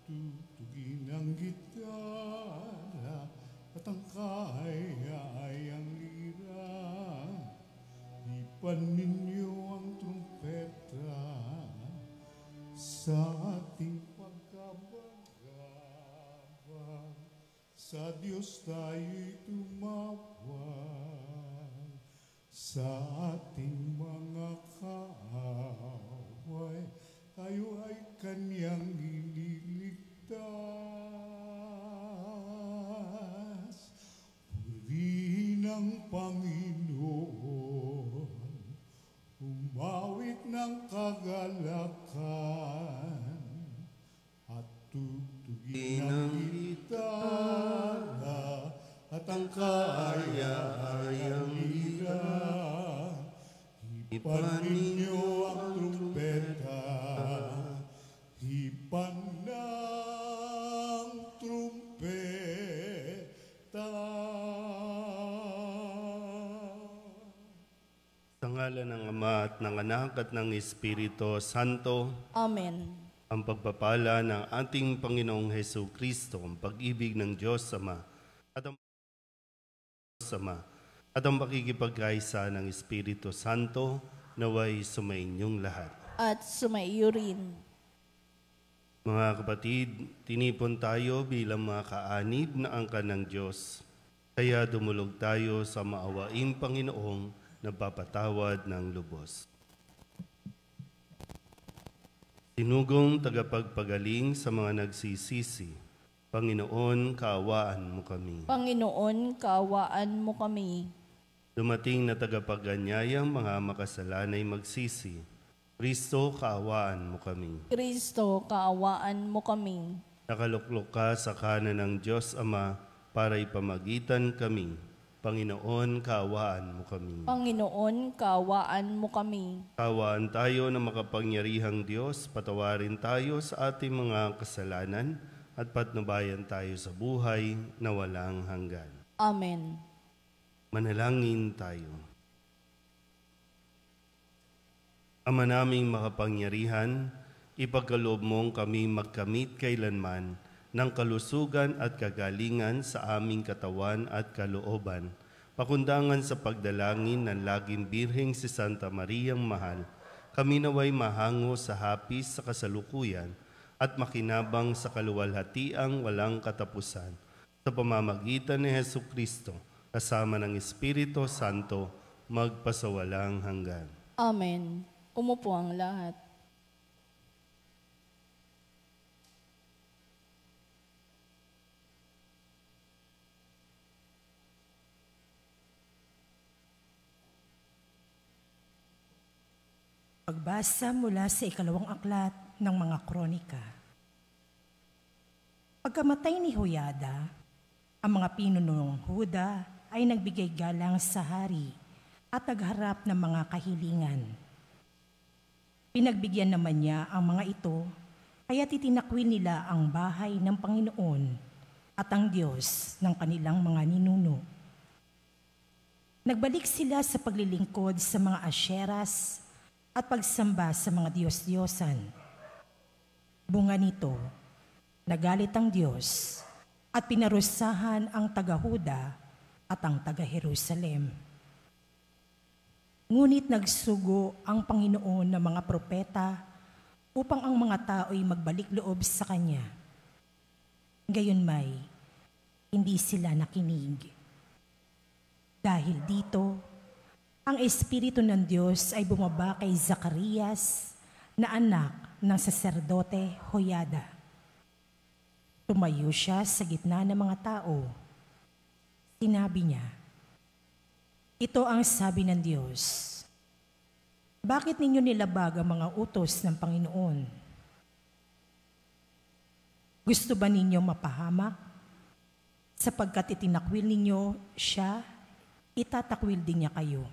Tugtugin ang gitara at ang kayang lira. Ipan ninyo ang trumpeta sa ating pagkabagabag. Sa Diyos tayo'y tumawag, sa ating mga kaaway, tayo ay Kanyang ililigtas. Purihin ang Panginoon, umawit ng kagalakan, at tugtugin ang gitara at ang kaya-ayang lira. Hipan ninyo ang trumpeta, hipan ng trumpeta. Sa ngalan ng Ama at ng Anak at ng Espiritu Santo. Amen. Ang pagpapala ng ating Panginoong Hesus Kristo, ang pag-ibig ng Diyos Ama at ang pakikipagkaisa ng Espiritu Santo naway sumainyong lahat. At sumaiyo rin. Mga kapatid, tinipon tayo bilang mga kaanib na angkan ng Diyos. Kaya dumulog tayo sa maawaing Panginoong nagpapatawad ng lubos. Tinugong tagapagpagaling sa mga nagsisisi, Panginoon, kaawaan mo kami. Panginoon, kaawaan mo kami. Dumating na tagapaganyayang mga makasalanay magsisi, Kristo, kaawaan mo kami. Kristo, kaawaan mo kami. Nakaluklok ka sa kanan ng Diyos Ama para ipamagitan kami. Panginoon, kaawaan mo kami. Panginoon, kaawaan mo kami. Kaawaan tayo na makapangyarihang Diyos, patawarin tayo sa ating mga kasalanan at patnubayan tayo sa buhay na walang hanggan. Amen. Manalangin tayo. Ama naming makapangyarihan, ipagkaloob mong kami magkamit kailanman ng kalusugan at kagalingan sa aming katawan at kalooban, pakundangan sa pagdalangin ng laging Birheng si Santa Mariang Mahal, kami naway mahango sa hapis sa kasalukuyan at makinabang sa kaluwalhatiang walang katapusan, sa pamamagitan ni Jesucristo, kasama ng Espiritu Santo, magpasawalang hanggan. Amen. Umupo ang lahat. Pagbasa mula sa ikalawang aklat ng mga kronika. Pagkamatay ni Joiada, ang mga pinunong Huda ay nagbigay galang sa hari at nagharap ng mga kahilingan. Pinagbigyan naman niya ang mga ito, kaya titinakwil nila ang bahay ng Panginoon at ang Diyos ng kanilang mga ninuno. Nagbalik sila sa paglilingkod sa mga asyeras at pagsamba sa mga Diyos-Diyosan. Bunga nito, nagalit ang Diyos at pinarusahan ang taga-Huda at ang taga-Jerusalem. Ngunit nagsugo ang Panginoon ng mga propeta upang ang mga tao'y magbalik loob sa Kanya. Gayunmay, hindi sila nakinig. Dahil dito, ang Espiritu ng Diyos ay bumaba kay Zacarias na anak ng saserdote Joiada. Tumayo siya sa gitna ng mga tao. Sinabi niya, "Ito ang sabi ng Diyos. Bakit ninyo nilabag ang mga utos ng Panginoon? Gusto ba ninyo mapahamak? Sapagkat itinakwil ninyo siya, itatakwil din niya kayo."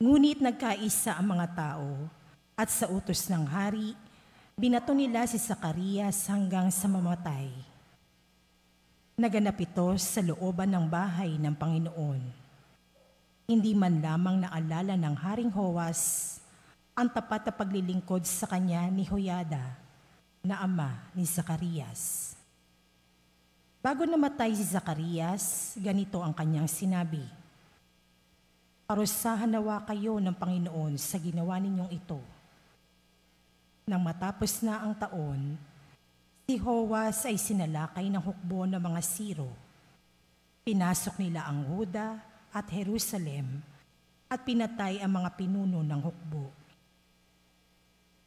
Ngunit nagkaisa ang mga tao at sa utos ng hari, binato nila si Zacarias hanggang sa mamatay. Naganap ito sa looban ng bahay ng Panginoon. Hindi man lamang naalala ng Haring Joas ang tapat na paglilingkod sa kanya ni Joiada, na ama ni Zacarias. Bago namatay si Zacarias, ganito ang kanyang sinabi, "Parusahan nawa kayo ng Panginoon sa ginawa ninyong ito." Nang matapos na ang taon, si Joas ay sinalakay ng hukbo ng mga Siro. Pinasok nila ang Huda at Jerusalem at pinatay ang mga pinuno ng hukbo.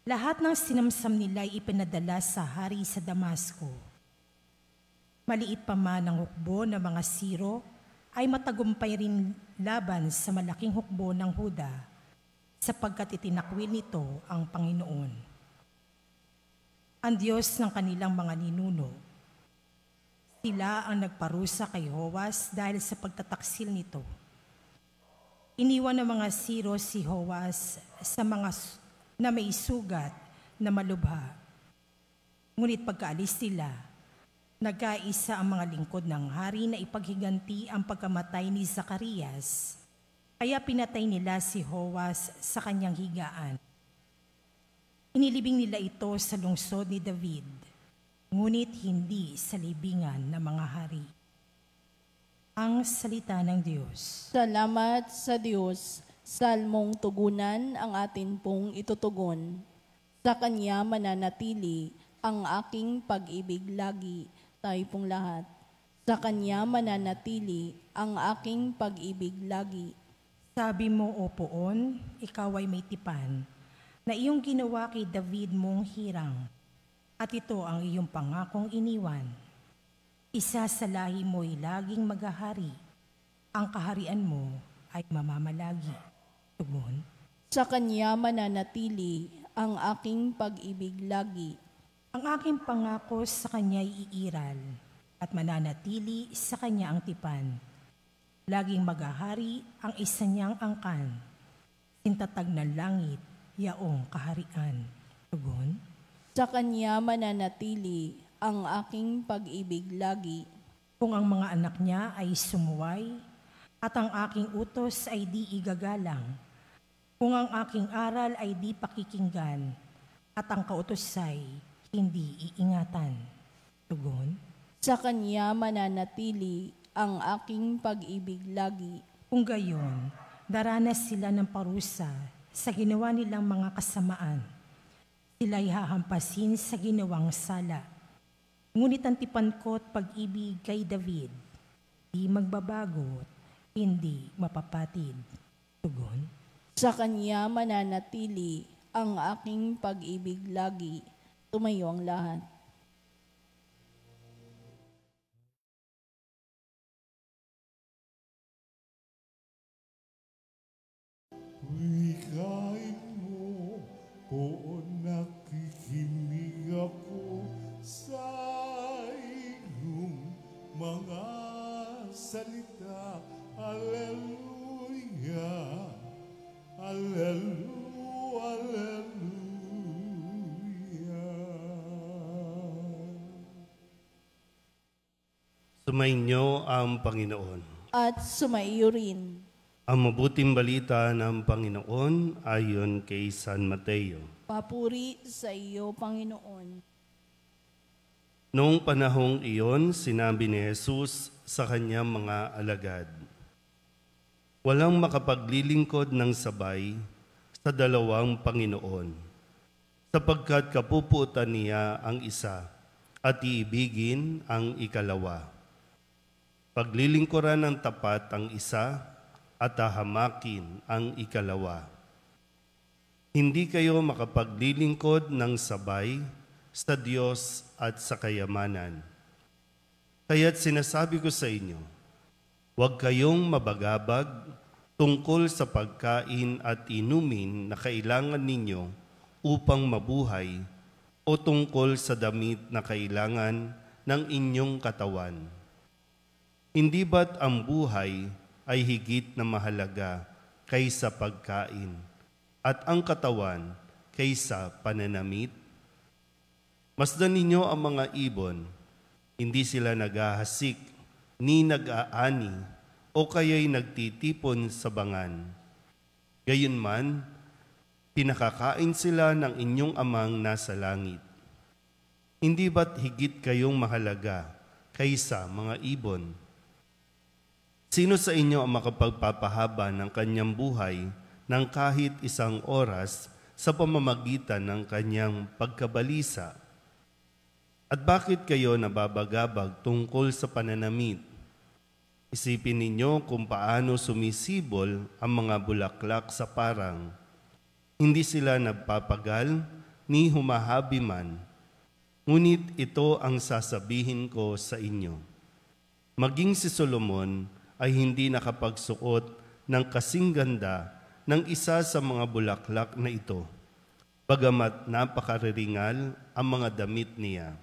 Lahat ng sinamsam nila ay ipinadala sa hari sa Damasco. Maliit pa man ang hukbo ng mga Siro, ay matagumpay rin laban sa malaking hukbo ng Huda, sapagkat itinakwil nito ang Panginoon, ang Diyos ng kanilang mga ninuno. Sila ang nagparusa kay Joas dahil sa pagtataksil nito. Iniwan ng mga Siro si Joas sa mga na may sugat na malubha. Ngunit pagkaalis nila, nagkaisa ang mga lingkod ng hari na ipaghiganti ang pagkamatay ni Zacarias, kaya pinatay nila si Joas sa kanyang higaan. Inilibing nila ito sa lungsod ni David, ngunit hindi sa libingan ng mga hari. Ang salita ng Diyos. Salamat sa Diyos. Salmong tugunan ang atin pong itutugon. Sa Kanya mananatili ang aking pag-ibig lagi. Tayo pong lahat. Sa Kanya mananatili ang aking pag-ibig lagi. Sabi mo, O Poon, ikaw ay may tipan, na iyong ginawa kay David mong hirang, at ito ang iyong pangakong iniwan. Isa sa lahi mo'y laging maghahari, ang kaharian mo ay mamamalagi. Tugon. Sa Kanya mananatili ang aking pag-ibig lagi. Ang aking pangako sa Kanya'y iiral, at mananatili sa Kanya ang tipan. Laging maghahari ang isa niyang angkan, sintatag ng langit, yaong kaharian. Tugon. Sa Kanya mananatili ang aking pag-ibig lagi. Kung ang mga anak niya ay sumuway, at ang aking utos ay di igagalang, kung ang aking aral ay di pakikinggan, at ang kautos ay hindi iingatan. Tugon. Sa Kanya mananatili ang aking pag-ibig lagi. Kung gayon, daranas sila ng parusa sa ginawa nilang mga kasamaan. Sila'y hahampasin sa ginawang sala. Ngunit ang tipan ko't pag-ibig kay David, di magbabago, hindi mapapatid. Tugon. Sa Kanya mananatili ang aking pag-ibig lagi. Tumayo ang lahat. Wikain mo, Poon, nakikinig ako sa iyong mga salita. Alleluia, Alleluia, Alleluia. Sumainyo ang Panginoon. At sumaiyo rin. Ang mabuting balita ng Panginoon ayon kay San Mateo. Papuri sa iyo, Panginoon. Noong panahong iyon, sinabi ni Jesus sa kanyang mga alagad, "Walang makapaglilingkod ng sabay sa dalawang Panginoon, sapagkat kapuputan niya ang isa at iibigin ang ikalawa. Paglilingkuran ng tapat ang isa at hahamakin ang ikalawa. Hindi kayo makapaglilingkod ng sabay sa Diyos at sa kayamanan. Kaya't sinasabi ko sa inyo, huwag kayong mabagabag tungkol sa pagkain at inumin na kailangan ninyo upang mabuhay o tungkol sa damit na kailangan ng inyong katawan. Hindi ba't ang buhay ay higit na mahalaga kaysa pagkain at ang katawan kaysa pananamit? Masdan ninyo ang mga ibon, hindi sila naghahasik ni nag-aani o kaya'y nagtitipon sa bangan. Gayunman, pinakakain sila ng inyong amang nasa langit. Hindi ba't higit kayong mahalaga kaysa mga ibon? Sino sa inyo ang makapagpapahaba ng kanyang buhay ng kahit isang oras sa pamamagitan ng kanyang pagkabalisa? At bakit kayo nababagabag tungkol sa pananamit? Isipin ninyo kung paano sumisibol ang mga bulaklak sa parang. Hindi sila nagpapagal ni humahabi man. Ngunit ito ang sasabihin ko sa inyo. Maging si Solomon ay hindi nakapagsuot ng kasing ganda ng isa sa mga bulaklak na ito, bagamat napakariringal ang mga damit niya.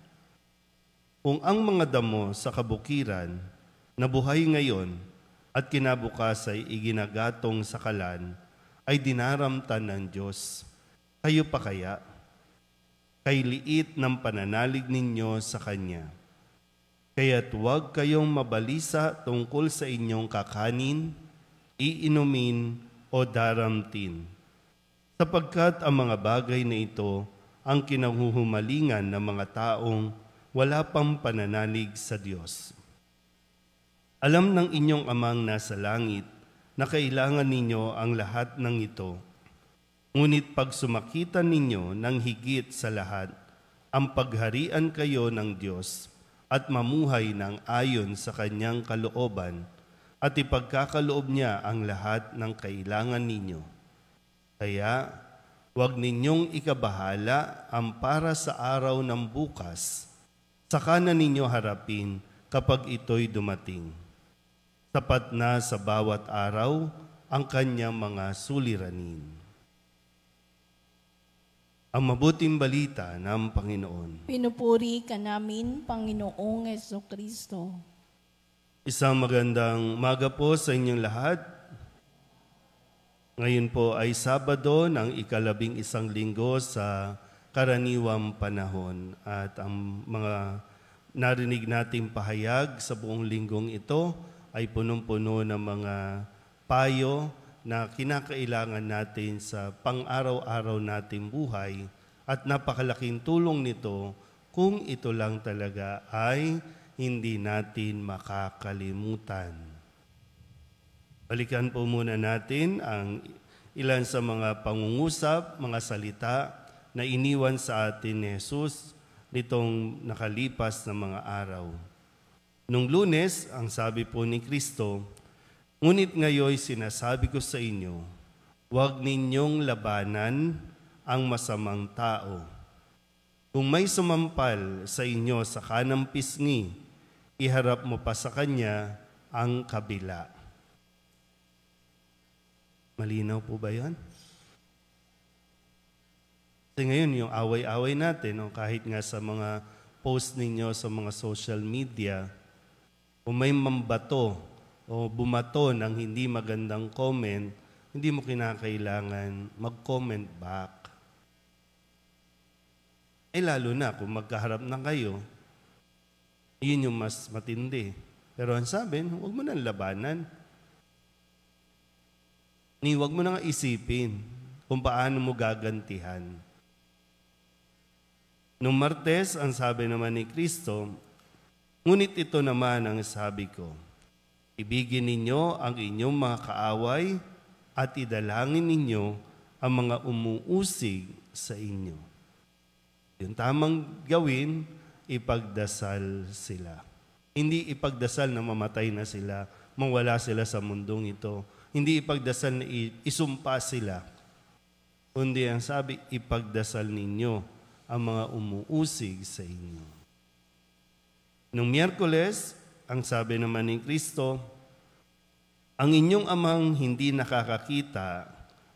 Kung ang mga damo sa kabukiran na buhay ngayon at kinabukas ay iginagatong sa kalan, ay dinaramtan ng Diyos, kayo pa kaya? Kay liit ng pananalig ninyo sa Kanya. Kaya't huwag kayong mabalisa tungkol sa inyong kakanin, iinumin o daramtin, sapagkat ang mga bagay na ito ang kinahuhumalingan ng mga taong wala pang pananalig sa Diyos. Alam ng inyong amang nasa langit na kailangan ninyo ang lahat ng ito. Ngunit pag sumakita ninyo ng higit sa lahat, ang pagharian kayo ng Diyos at mamuhay ng ayon sa Kanyang kalooban at ipagkakaloob niya ang lahat ng kailangan ninyo. Kaya, huwag ninyong ikabahala ang para sa araw ng bukas, saka na ninyo harapin kapag ito'y dumating. Sapat na sa bawat araw ang kanyang mga suliranin. Ang mabuting balita ng Panginoon. Pinupuri ka namin, Panginoong Jesucristo. Isang magandang umaga po sa inyong lahat. Ngayon po ay Sabado ng ika-11 linggo sa karaniwang panahon. At ang mga narinig nating pahayag sa buong linggong ito ay punong-puno ng mga payo na kinakailangan natin sa pang-araw-araw nating buhay at napakalaking tulong nito kung ito lang talaga ay hindi natin makakalimutan. Balikan po muna natin ang ilan sa mga pangungusap, mga salita na iniwan sa atin ni Jesus nitong nakalipas na mga araw. Nung Lunes, ang sabi po ni Kristo, ngunit ngayon sinasabi ko sa inyo, huwag ninyong labanan ang masamang tao. Kung may sumampal sa inyo sa kanang pisngi, iharap mo pa sa kanya ang kabila. Malinaw po ba yan? Kasi ngayon yung away-away natin, kahit nga sa mga post ninyo sa mga social media, kung may mambato o bumato ng hindi magandang comment, hindi mo kinakailangan mag-comment back. Lalo na kung magkaharap na kayo, yun yung mas matindi. Pero ang sabi, huwag mo nang labanan. Huwag mo nang isipin kung paano mo gagantihan. Nung Martes, ang sabi naman ni Kristo, ngunit ito naman ang sabi ko, ibigin ninyo ang inyong mga kaaway at idalangin ninyo ang mga umuusig sa inyo. Yung tamang gawin, ipagdasal sila. Hindi ipagdasal na mamatay na sila, mawala sila sa mundong ito. Hindi ipagdasal na isumpa sila. Kundi ang sabi, ipagdasal ninyo ang mga umuusig sa inyo. Nung Miyerkules, ang sabi naman ni Kristo, ang inyong amang hindi nakakakita,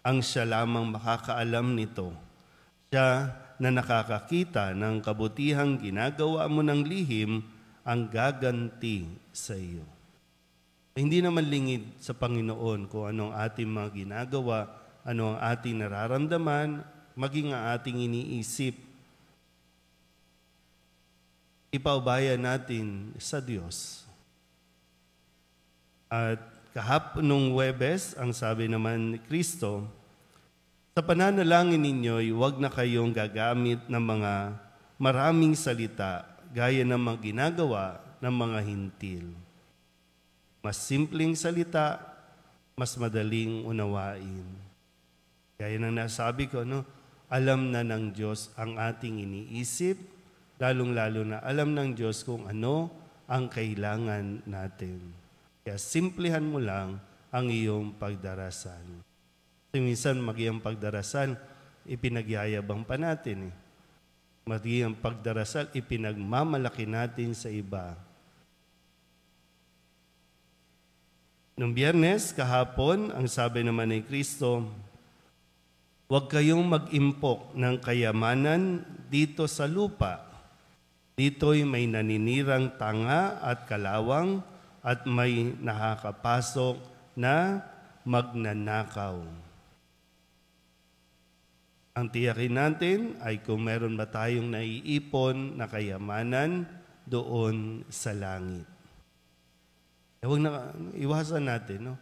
ang siya lamang makakaalam nito. Siya na nakakakita ng kabutihang ginagawa mo ng lihim, ang gaganti sa iyo. Hindi naman lingid sa Panginoon kung anong ating mga ginagawa, ano ang ating nararamdaman, maging ang ating iniisip. Ipaubaya natin sa Diyos. At kahapon nung Huwebes, ang sabi naman ni Kristo, sa pananalangin ninyo, huwag na kayong gagamit ng mga maraming salita gaya ng mga ginagawa ng mga hintil. Mas simpleng salita, mas madaling unawain. Gaya ng nasabi ko, alam na ng Diyos ang ating iniisip, lalong-lalo na alam ng Diyos kung ano ang kailangan natin. Kaya simplihan mo lang ang iyong pagdarasal. Kasi minsan maging pagdarasal, ipinagyayabang pa natin. Maging pagdarasal, ipinagmamalaki natin sa iba. Noong Biyernes, kahapon, ang sabi naman ni Kristo, huwag kayong mag-impok ng kayamanan dito sa lupa. Dito'y may naninirang tanga at kalawang at may nakakapasok na magnanakaw. Ang tiyakin natin ay kung meron ba tayong naiipon na kayamanan doon sa langit. Huwag na iwasan natin.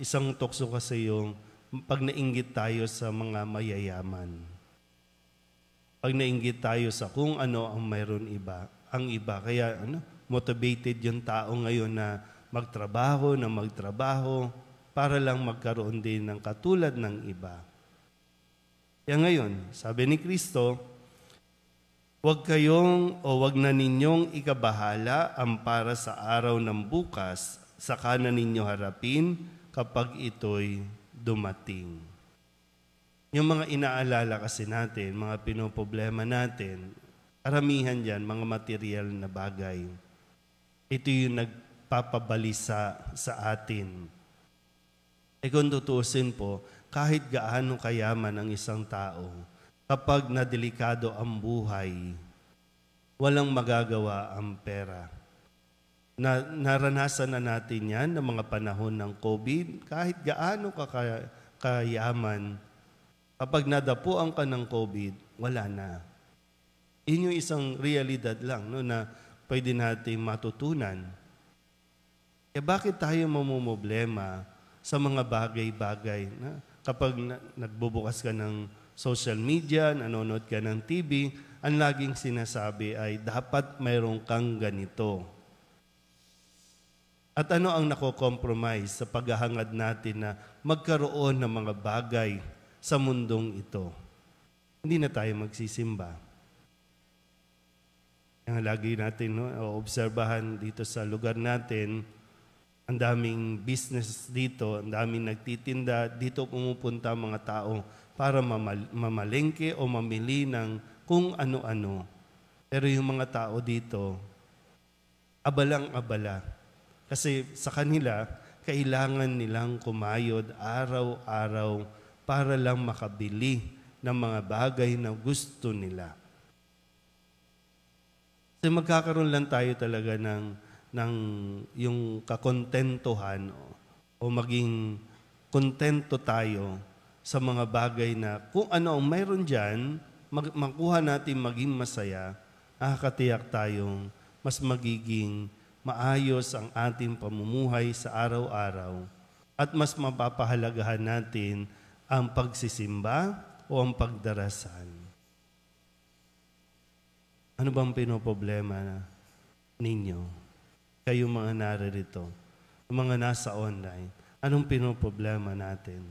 Isang tukso kasi yung pag nainggit tayo sa mga mayayaman. Pag nainggit tayo sa kung ano ang mayroon ang iba. Kaya motivated yung tao ngayon na magtrabaho para lang magkaroon din ng katulad ng iba. Kaya ngayon, sabi ni Kristo, huwag na ninyong ikabahala ang para sa araw ng bukas, saka na ninyo harapin kapag ito'y dumating. Yung mga inaalala kasi natin, mga pinoproblema natin, karamihan dyan, mga material na bagay. Ito yung nagpapabalisa sa atin. Kung tutusin po, kahit gaano kayaman ang isang tao, kapag nadelikado ang buhay, walang magagawa ang pera. Naranasan na natin yan ng mga panahon ng COVID, kahit gaano kayaman, kapag nadapuan ka ng COVID, wala na. Yun yung isang realidad lang na pwede natin matutunan. Bakit tayo mamumblema sa mga bagay-bagay kapag nagbubukas ka ng social media, nanonood ka ng TV, ang laging sinasabi ay dapat mayroon kang ganito. At ano ang nako-compromise sa paghahangad natin na magkaroon ng mga bagay sa mundong ito? Hindi na tayo magsisimba. Ang lagi natin obserbahan dito sa lugar natin, ang daming business dito, ang daming nagtitinda, dito pumupunta mga tao para mamalengke o mamili ng kung ano-ano. Pero yung mga tao dito, abalang-abala. Kasi sa kanila, kailangan nilang kumayod araw-araw para lang makabili ng mga bagay na gusto nila. Kasi magkakaroon lang tayo talaga ng yung kakontentuhan o maging kontento tayo sa mga bagay na kung ano ang mayroon dyan, makuha natin maging masaya, nakakatiyak tayong mas magiging maayos ang ating pamumuhay sa araw-araw at mas mapapahalagahan natin ang pagsisimba o ang pagdarasal. Ano bang pinoproblema ninyo? Kayo mga naririto, mga nasa online, anong pinoproblema natin?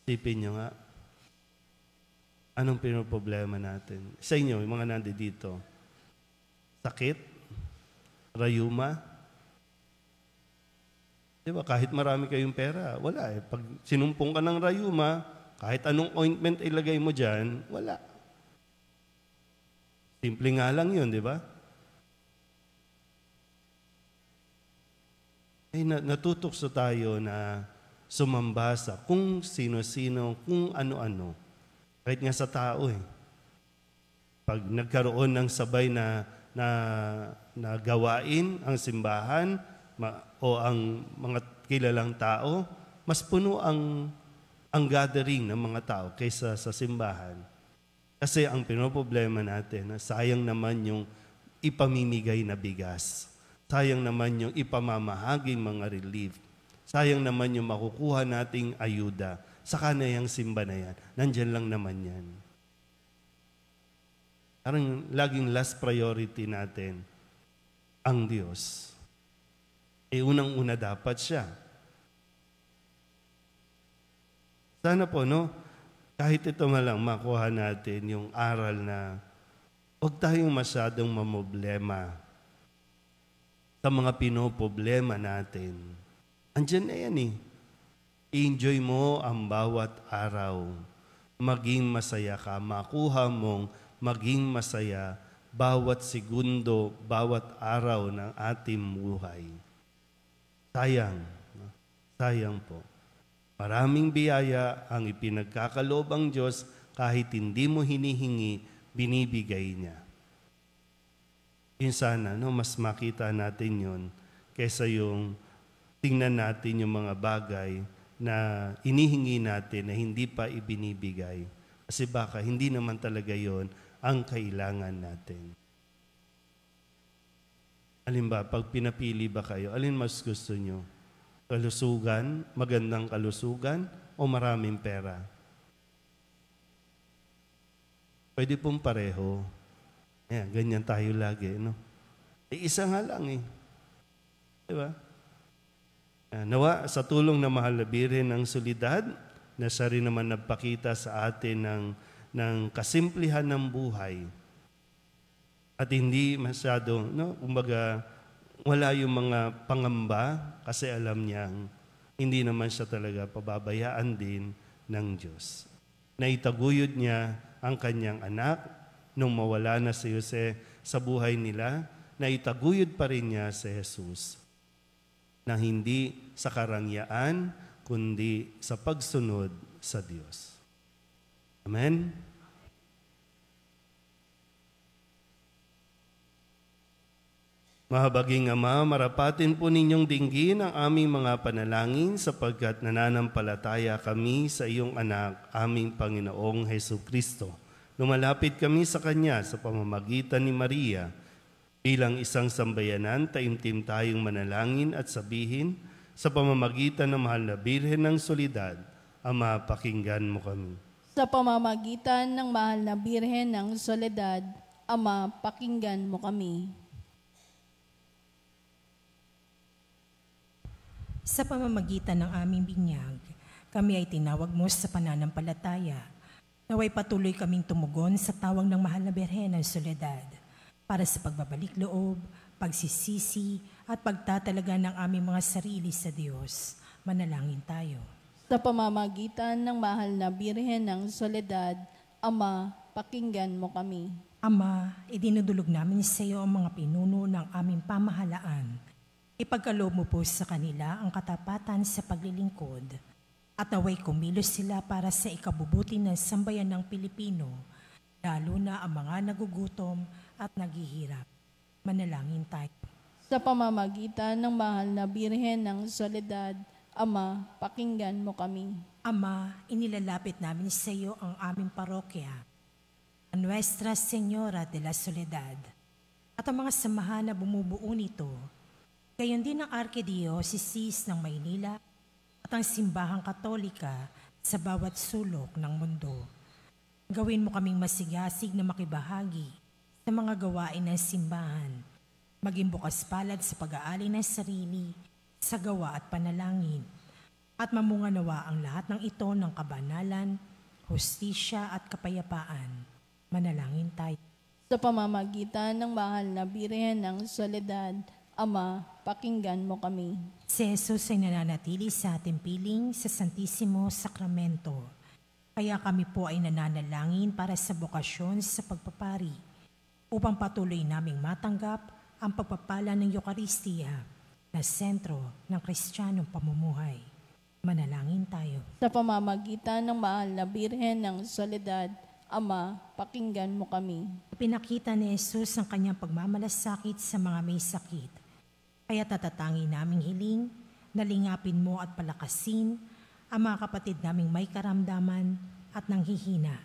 Isipin nyo nga, anong pinoproblema natin? Sa inyo, yung mga nandito, sakit? Rayuma? Diba, kahit marami kayong pera, wala eh. Pag sinumpong ka ng rayuma, kahit anong ointment ilagay mo dyan, wala. Simple nga lang yun, di ba? Natutokso tayo na sumamba sa kung sino-sino, kung ano-ano. Kahit nga sa tao eh. Pag nagkaroon ng sabay na gawain ang simbahan o ang mga kilalang tao, mas puno ang gathering ng mga tao kaysa sa simbahan. Kasi ang pinoproblema natin, sayang naman yung ipamimigay na bigas. Sayang naman yung ipamamahaging mga relief. Sayang naman yung makukuha nating ayuda. Saka na yung simba na yan. Nandyan lang naman yan. Parang laging last priority natin ang Diyos. Unang-una dapat siya. Sana po, kahit ito malang makuha natin yung aral na huwag tayong masyadong mamoblema sa mga pinoproblema natin. Andiyan na yan I-enjoy mo ang bawat araw. Maging masaya ka. Makuha mong maging masaya bawat segundo, bawat araw ng ating buhay. Sayang po. Maraming biyaya ang ipinagkakaloob ang Diyos kahit hindi mo hinihingi, binibigay niya. Yun sana, mas makita natin yun kaysa yung tingnan natin yung mga bagay na inihingi natin na hindi pa ibinibigay. Kasi baka hindi naman talaga yon ang kailangan natin. Alin ba, pag pinapili ba kayo, alin mas gusto nyo? Kalusugan, magandang kalusugan, o maraming pera? Pwede pong pareho. Ganyan tayo lagi, Isa nga lang Diba? Nawa, sa tulong na mahal na Birhen ng Solidad, na siya rin naman nagpakita sa atin ng kasimplihan ng buhay. At hindi masyado, kumbaga, wala yung mga pangamba kasi alam niyang hindi naman siya talaga pababayaan din ng Diyos. Naitaguyod niya ang kanyang anak nung mawala na si Jose sa buhay nila, naitaguyod pa rin niya si Jesus na hindi sa karangyaan kundi sa pagsunod sa Diyos. Amen? Mahabaging Ama, marapatin po ninyong dinggin ang aming mga panalangin sapagkat nananampalataya kami sa iyong anak, aming Panginoong Hesukristo. Lumalapit kami sa Kanya sa pamamagitan ni Maria. Bilang isang sambayanan, taimtim tayong manalangin at sabihin sa pamamagitan ng mahal na Birhen ng Solidad, Ama, pakinggan mo kami. Sa pamamagitan ng mahal na Birhen ng Soledad, Ama, pakinggan mo kami. Sa pamamagitan ng aming binyag, kami ay tinawag mo sa pananampalataya. Naway patuloy kaming tumugon sa tawag ng mahal na Birhen ng Soledad para sa pagbabalik loob, pagsisisi at pagtatalaga ng aming mga sarili sa Diyos. Manalangin tayo. Sa pamamagitan ng mahal na Birhen ng Soledad, Ama, pakinggan mo kami. Ama, idinudulog namin sa iyo ang mga pinuno ng aming pamahalaan. Ipagkaloob mo po sa kanila ang katapatan sa paglilingkod at naway kumilos sila para sa ikabubuti ng sambayan ng Pilipino, lalo na ang mga nagugutom at naghihirap. Manalangin tayo. Sa pamamagitan ng mahal na Birhen ng Soledad, Ama, pakinggan mo kami. Ama, inilalapit namin sa iyo ang aming parokya, Nuestra Señora de la Soledad, at ang mga samahan na bumubuo nito, gayon din ang Archdiocese ng Maynila at ang Simbahang Katolika sa bawat sulok ng mundo. Gawin mo kaming masigasig na makibahagi sa mga gawain ng simbahan, maging bukas palad sa pag-aali ng sarili, sa gawa at panalangin, at mamunga nawa ang lahat ng ito ng kabanalan, hustisya at kapayapaan. Manalangin tayo. Sa pamamagitan ng mahal na Birhen ng Soledad, Ama, pakinggan mo kami. Si Jesus ay nananatili sa ating piling sa Santissimo Sacramento. Kaya kami po ay nananalangin para sa bokasyon sa pagpapari upang patuloy naming matanggap ang pagpapala ng Eucharistia na sentro ng Kristiyanong pamumuhay. Manalangin tayo. Sa pamamagitan ng mahal na Birhen ng Soledad, Ama, pakinggan mo kami. Pinakita ni Jesus ang kanyang pagmamalasakit sa mga may sakit. Kaya tatatangin naming hiling, nalingapin mo at palakasin ang mga kapatid naming may karamdaman at nanghihina.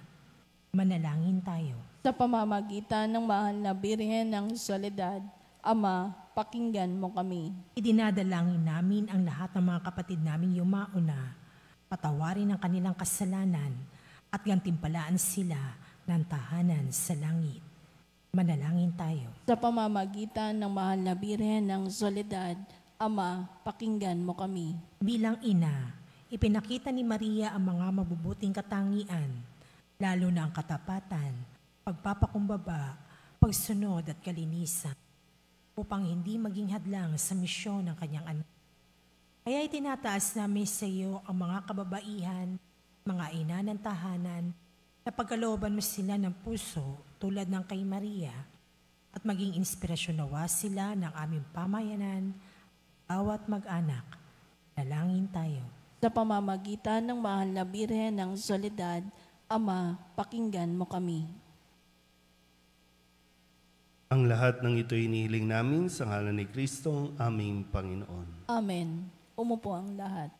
Manalangin tayo. Sa pamamagitan ng mahal na Birhen ng Soledad, Ama, pakinggan mo kami. Idinadalangin namin ang lahat ng mga kapatid naming yumauna, patawarin ang kanilang kasalanan at gantimpalaan sila ng tahanan sa langit. Manalangin tayo. Sa pamamagitan ng mahal na Birhen ng Soledad, Ama, pakinggan mo kami. Bilang ina, ipinakita ni Maria ang mga mabubuting katangian, lalo na ang katapatan, pagpapakumbaba, pagsunod at kalinisan, upang hindi maging hadlang sa misyon ng kanyang anak. Kaya itinataas namin sa iyo ang mga kababaihan, mga ina ng tahanan, na pagkalooban mo sila ng puso tulad ng kay Maria, at maging inspirasyon nawa sila ng aming pamayanan, bawat mag-anak. Dalangin tayo. Sa pamamagitan ng mahal na Birhen ng Soledad, Ama, pakinggan mo kami. Ang lahat ng ito inihiling namin sa ngalan ni Kristo, aming Panginoon. Amen. Umupo ang lahat.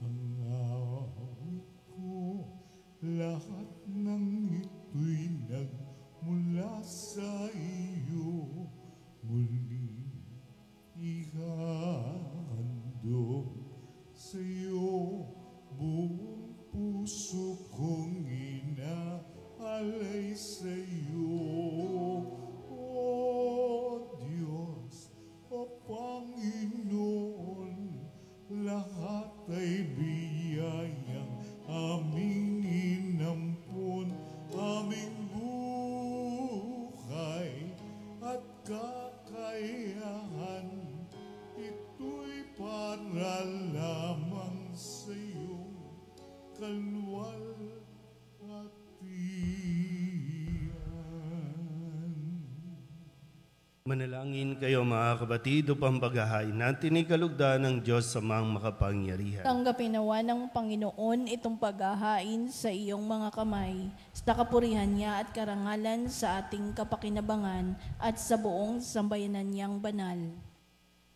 Ang awit ko, lahat ng ito'y nagmula sa iyo. Muli ihahandog sa iyo, buong puso kong inaalay sa iyo. O Diyos, o Panginoon, lahat ay biyayang aming inampun, aming buhay at kakayahan. Ito'y para lamang sa iyong kalwalhatian. Manalangin kayo mga kapatid upang paghahain natin ay kalugdan ng Diyos sa mga makapangyarihan. Tanggapin nawa ng Panginoon itong paghahain sa iyong mga kamay, sa kapurihan niya at karangalan sa ating kapakinabangan at sa buong sambayanan niyang banal.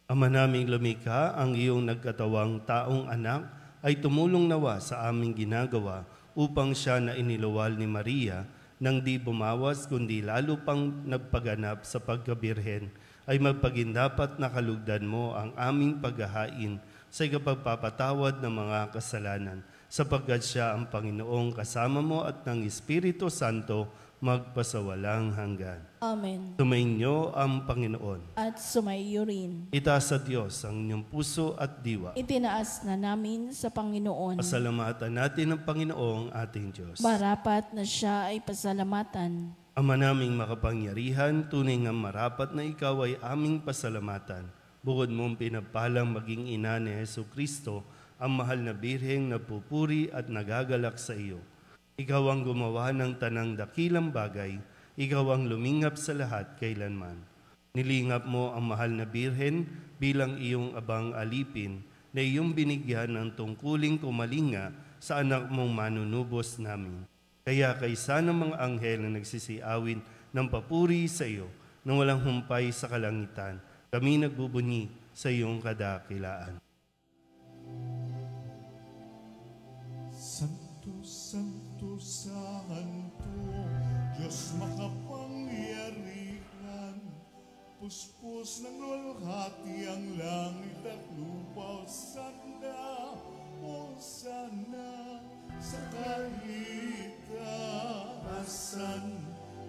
Ama naming lumikha, ang iyong nagkatawang taong anak ay tumulong nawa sa aming ginagawa upang siya na iniluwal ni Maria nang di bumawas kundi lalo pang nagpaganap sa pagkabirhen, ay magpagindapat na kalugdan mo ang aming paghahain sa ikapagpapatawad ng mga kasalanan, sapagkat siya ang Panginoong kasama mo at ng Espiritu Santo magpasawalang hanggan. Amen. Sumainyo ang Panginoon. At sumaiyo rin. Itaas sa Diyos ang inyong puso at diwa. Itinaas na namin sa Panginoon. Pasalamatan natin ang Panginoong ating Diyos. Marapat na siya ay pasalamatan. Ama naming makapangyarihan, tunay nga marapat na ikaw ay aming pasalamatan. Bukod mong pinapalang maging ina ni Jesucristo, ang mahal na birheng napupuri at nagagalak sa iyo. Ikaw ang gumawa ng tanang dakilang bagay, ikaw ang lumingap sa lahat kailanman. Nilingap mo ang mahal na birhen bilang iyong abang alipin na iyong binigyan ng tungkuling kumalinga sa anak mong manunubos namin. Kaya kaysa ng mga anghel na nagsisiawin ng papuri sa iyo nang walang humpay sa kalangitan, kami nagbubunyi sa iyong kadakilaan. Santo, Santo, Santo, Diyos makapangyarihan, puspos ng luwalhati ang langit at lupa. O sana, sa kahitaasan,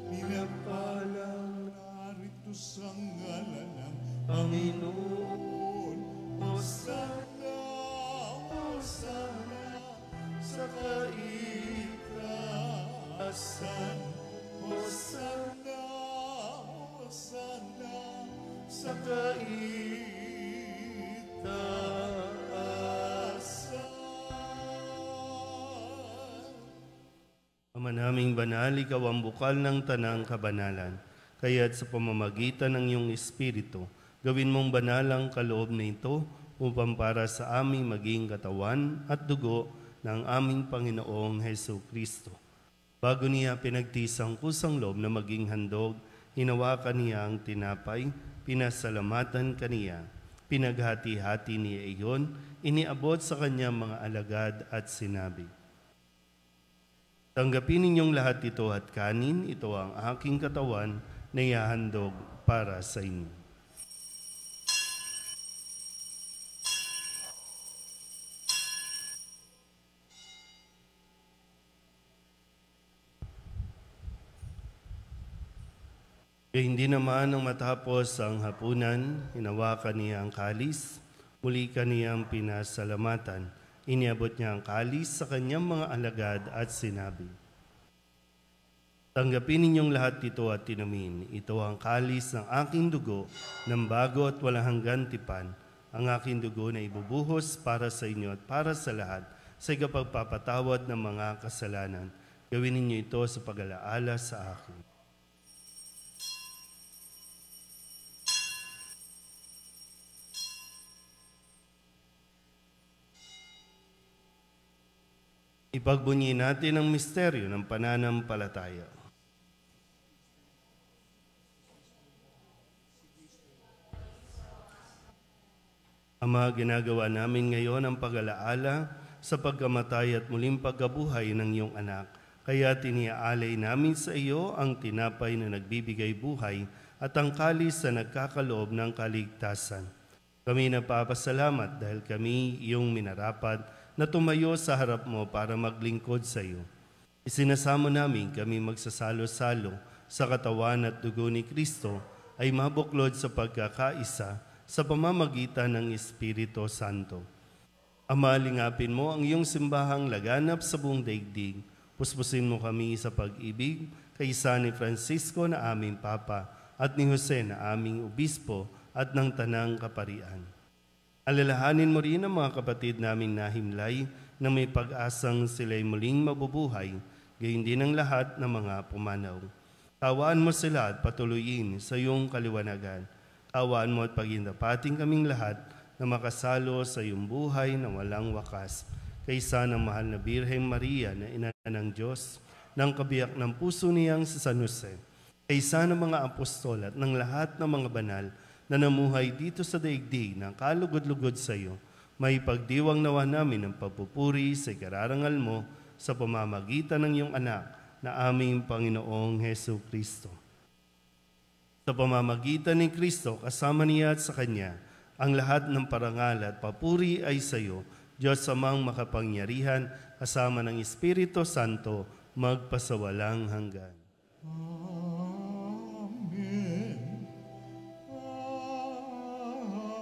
pinapalang narito sa ngalan ng Panginoon. O sana, sa kaitaasan. Hosanna, Hosanna, sa kaitaasan. Ama naming banal, ikaw ang bukal ng tanang kabanalan. Kaya't sa pamamagitan ng iyong Espiritu, gawin mong banal ang kaloob na ito upang para sa aming maging katawan at dugo ng aming Panginoong Jesucristo. Bago niya pinagtisang kusang loob na maging handog, hinawakan niya ang tinapay, pinasalamatan kaniya, pinaghati-hati niya iyon, iniabot sa kanya mga alagad at sinabi, "Tanggapin ninyong lahat ito at kanin, ito ang aking katawan na ihahandog para sa inyo." Kaya hindi naman nang matapos ang hapunan, hinawakan niya ang kalis, muli kaniyang pinasalamatan. Iniabot niya ang kalis sa kanyang mga alagad at sinabi, "Tanggapin ninyong lahat ito at tinamin. Ito ang kalis ng aking dugo, ng bago at walang hanggan tipan. Ang aking dugo na ibubuhos para sa inyo at para sa lahat sa ikapagpapatawad ng mga kasalanan. Gawin ninyo ito sa pag-alaala sa akin." Ipagbunyi natin ang misteryo ng pananampalataya. Ama, ginagawa namin ngayon ang pag-alaala sa pagkamatay at muling pagkabuhay ng iyong anak. Kaya tiniaalay namin sa iyo ang tinapay na nagbibigay buhay at ang kalis na nagkakaloob ng kaligtasan. Kami napapasalamat dahil kami iyong minarapat na tumayo sa harap mo para maglingkod sa iyo. Isinasamo namin kami magsasalo-salo sa katawan at dugo ni Kristo ay mabuklod sa pagkakaisa sa pamamagitan ng Espiritu Santo. Ama, lingapin mo ang iyong simbahang laganap sa buong daigdig. Puspusin mo kami sa pag-ibig kay San Francisco na aming Papa at ni Jose na aming Obispo at ng Tanang Kaparian. Alalahanin mo rin ang mga kapatid naming nahimlay na may pag-asang sila'y muling mabubuhay, gayon din ang lahat ng mga pumanaw. Tawaan mo sila at patuloyin sa iyong kaliwanagan. Tawaan mo at pagindapating kaming lahat na makasalo sa iyong buhay na walang wakas. Kaysa ng mahal na Birheng Maria na ina ng Diyos, ng kabiyak ng puso niyang si San Jose, kaysa ng mga apostol at ng lahat ng mga banal na namuhay dito sa daigdig ng kalugod-lugod sa iyo, may pagdiwang nawa namin ng pagpupuri sa ikararangal mo sa pamamagitan ng iyong anak na aming Panginoong Hesu Kristo. Sa pamamagitan ni Kristo, kasama niya at sa Kanya, ang lahat ng parangal at papuri ay sa iyo, Diyos Amang makapangyarihan, kasama ng Espiritu Santo, magpasawalang hanggan. Amen.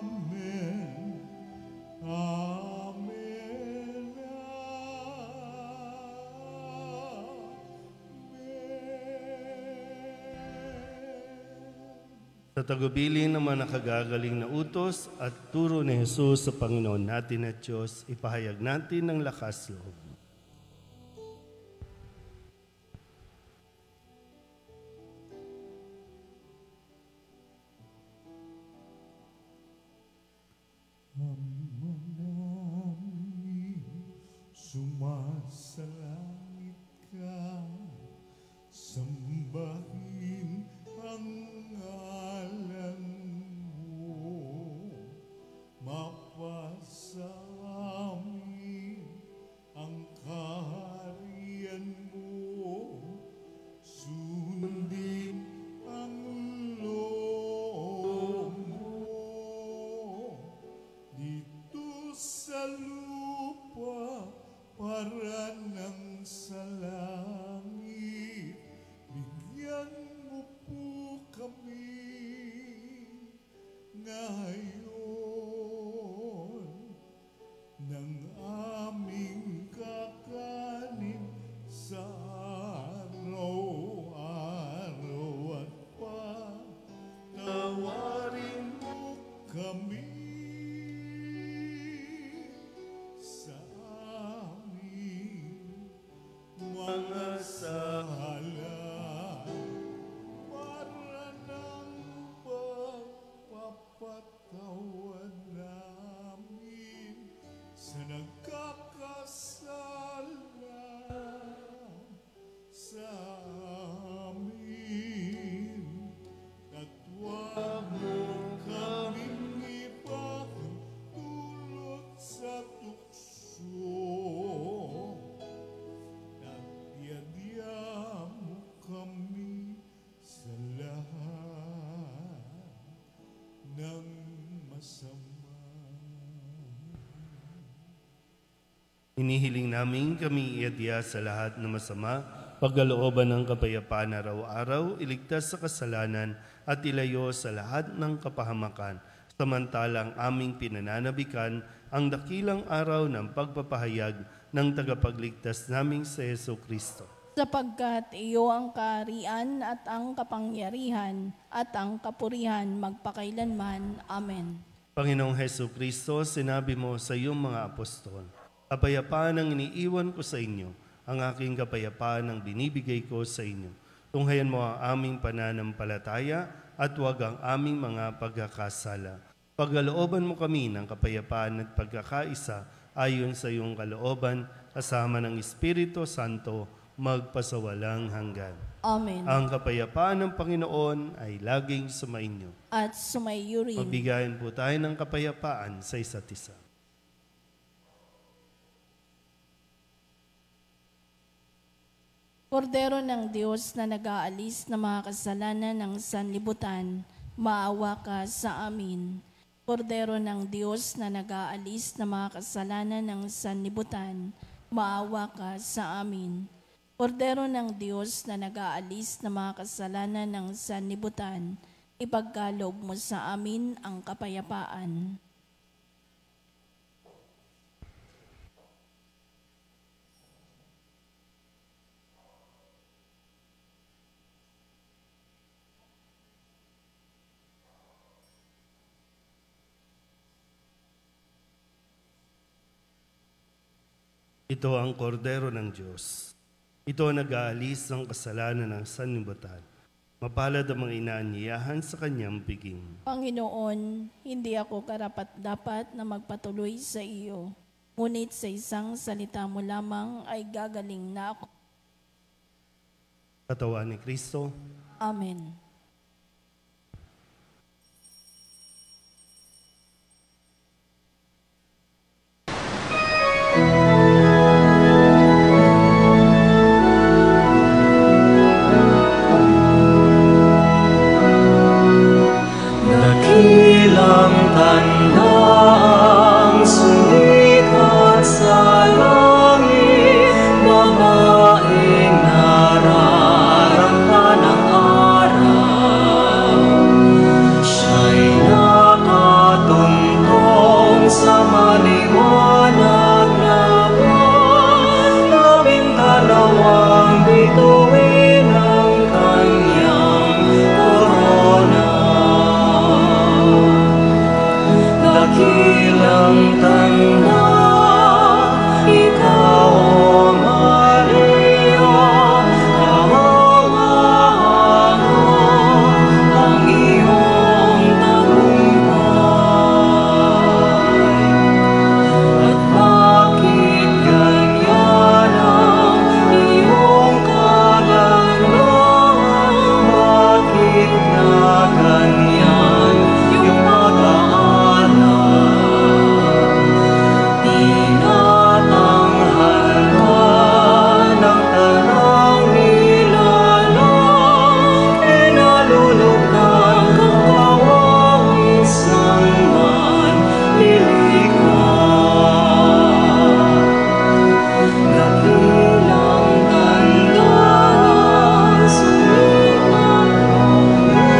Amen. Amen. Sa tagubilin ng mga nakagagaling na utos at turo ni Jesus sa Panginoon natin at Diyos, ipahayag natin ng lakas loob. Ama namin, sumasalangit ka, sambahin ang ngalan mo, mapasa amin ang kaharian mo, sundin ang loob mo, dito sa lupa para ng sa langit. Bigyan mo po kami ngayon ng aming kakanin sa araw-araw at patawarin mo kami sa aming mga sala para ng pagpapatawad namin sa nagkakasala sa amin. At huwag mo kaming ipagdulot sa tukso, at yadya mo kami sa lahat ng masama. Inihiling namin kami iadya sa lahat ng masama pagkalooban ng kapayapaan araw-araw, iligtas sa kasalanan at ilayo sa lahat ng kapahamakan, samantalang aming pinananabikan ang dakilang araw ng pagpapahayag ng tagapagligtas naming sa Jesucristo. Sapagkat iyo ang kaharian at ang kapangyarihan at ang kapurihan magpakailanman. Amen. Panginoong Jesucristo, sinabi mo sa iyong mga apostol, kapayapaan ang iniiwan ko sa inyo, ang aking kapayapaan ang binibigay ko sa inyo. Tunghayan mo ang aming pananampalataya at huwag ang aming mga pagkakasala. Pagkalooban mo kami ng kapayapaan at pagkakaisa ayon sa iyong kalooban, kasama ng Espiritu Santo, magpasawalang hanggan. Amen. Ang kapayapaan ng Panginoon ay laging sumainyo. At sumaiyo rin. Magbigayan po tayo ng kapayapaan sa isa't isa. Kordero ng Diyos na nag-aalis ng mga kasalanan ng sanlibutan, maawa ka sa amin. Kordero ng Diyos na nag-aalis ng mga kasalanan ng sanlibutan, maawa ka sa amin. Kordero ng Diyos na nag-aalis ng mga kasalanan ng sanlibutan, ipagkaloob mo sa amin ang kapayapaan. Ito ang kordero ng Diyos. Ito ang nag-aalis ng kasalanan ng sanlibutan. Mapalad ang mga inaanyayahan sa kanyang piging. Panginoon, hindi ako karapat-dapat na magpatuloy sa iyo. Ngunit sa isang salita mo lamang ay gagaling na ako. Katawan ni Kristo. Amen. Dakilang tanda ang sumikat sa langit, babaeng nararangkan ng araw. Siya'y nakatuntong sa maliwanag na buwan, 12 bituin ang kanyang korona. Dakilang tanda, ikaw, O Maria, kahanga-hanga ang iyong tagumpay. At bakit ganyan ang iyong kagandahan? Bakit na ganyan yung pag-aalala? Tinatanghal ka ng tanang nilalang, pinalulugdan kang kawangis ng manlilikan. Dakilang tanda, sumikat ang iyong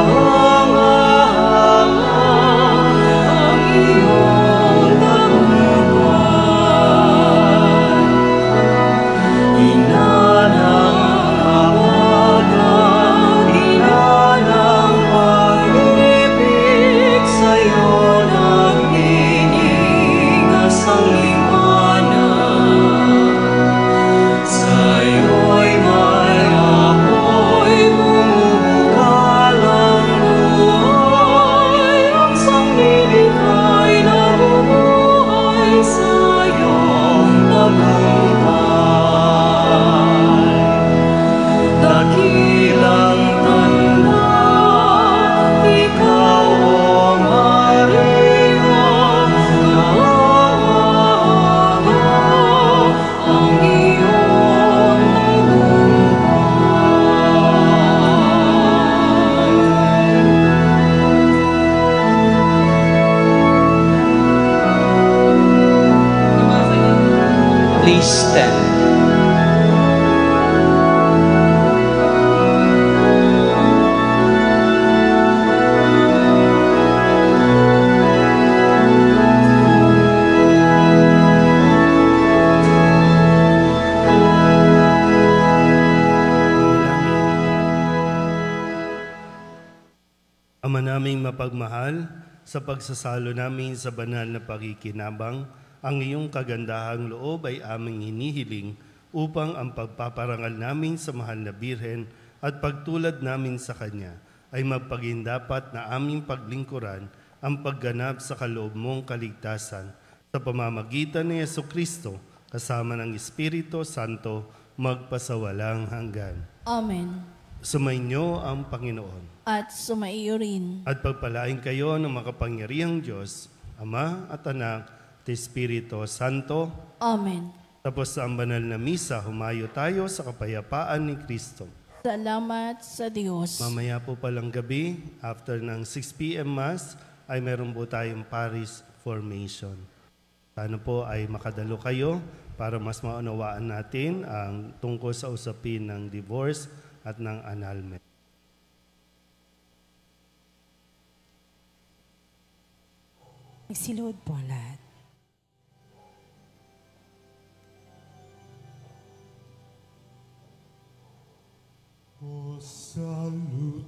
kahanga-hanga ang iyong tagumpay. Ina ng kawagan, ina ng pag-ibig, sa'yo nagniningas ang liwanag. Sa'yo'y may apoy, bumubugal ang buhay. Ang sanglilikhay nabubuhay sa iyong tagumpay. Dakilang tanda, ikaw, O Maria, kahanga-hanga ang iyong tagumpay. Please stand. Ama naming mapagmahal, sa pagsasalo namin sa banal na pakikinabang, ang iyong kagandahang loob ay aming hinihiling upang ang pagpaparangal namin sa mahal na Birhen at pagtulad namin sa Kanya ay magpagindapat na aming paglingkuran ang pagganap sa kaloob mong kaligtasan sa pamamagitan ni Jesucristo kasama ng Espiritu Santo magpasawalang hanggan. Amen. Sumainyo ang Panginoon. At sumaiyo rin. At pagpalain kayo ng makapangyarihang Diyos, Ama at Anak, at Espiritu Santo. Amen. Tapos sa ang banal na misa, humayo tayo sa kapayapaan ni Kristo. Salamat sa Diyos. Mamaya po palang gabi, after ng 6 p.m. Mass, ay meron po tayong Paris Formation. Sana po ay makadalo kayo para mas maunawaan natin ang tungkol sa usapin ng divorce at ng annulment. Magsiluhod po ang lahat. O salutaris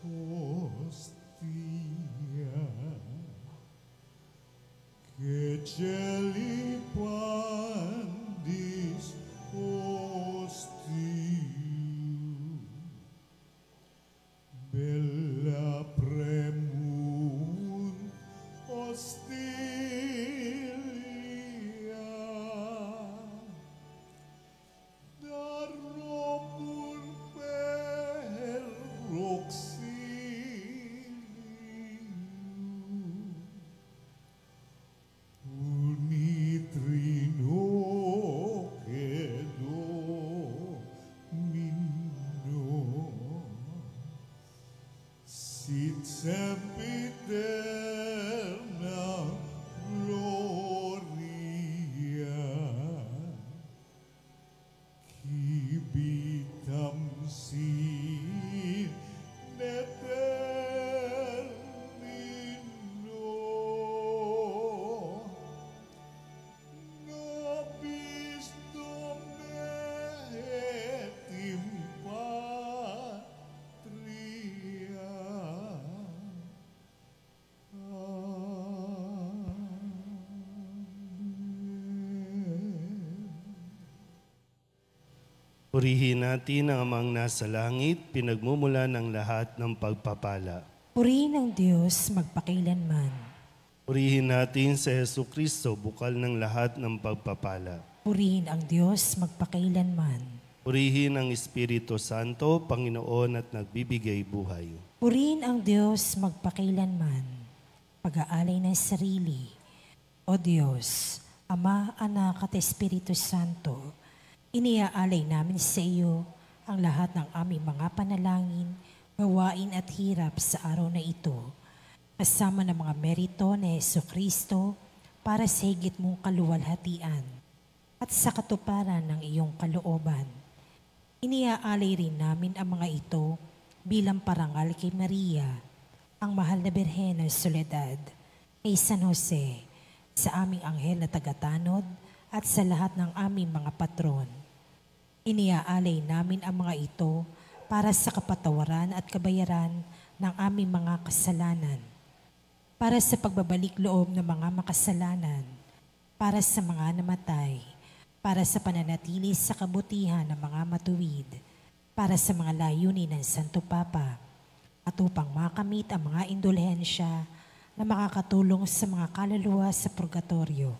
hostia, que celi pandis hostium, bella premun hostilia, darobun per auxilium, unitrino quedo minno, sit sempiterna gloria, kibitam sin determino, nobis dometim patria. Amen. Purihin natin ang Amang nasa langit, pinagmumula ng lahat ng pagpapala. Purihin ang Diyos magpakailanman. Purihin natin sa Jesucristo, bukal ng lahat ng pagpapala. Purihin ang Diyos magpakailanman. Purihin ang Espiritu Santo, Panginoon at nagbibigay buhay. Purihin ang Diyos magpakailanman. Pag-aalay ng sarili. O Diyos, Ama, Anak at Espiritu Santo, iniaalay namin sa iyo ang lahat ng aming mga panalangin, gawain at hirap sa araw na ito, kasama ng mga merito ni Jesucristo para sa higit mong kaluwalhatian at sa katuparan ng iyong kalooban. Iniaalay rin namin ang mga ito bilang parangal kay Maria, ang mahal na Birhen ng Soledad, kay San Jose, sa aming anghel na tagatanod at sa lahat ng aming mga patron. Iniaalay namin ang mga ito para sa kapatawaran at kabayaran ng aming mga kasalanan, para sa pagbabalik loob ng mga makasalanan, para sa mga namatay, para sa pananatili sa kabutihan ng mga matuwid, para sa mga layunin ng Santo Papa, at upang makamit ang mga indulhensya na makakatulong sa mga kaluluwa sa purgatorio.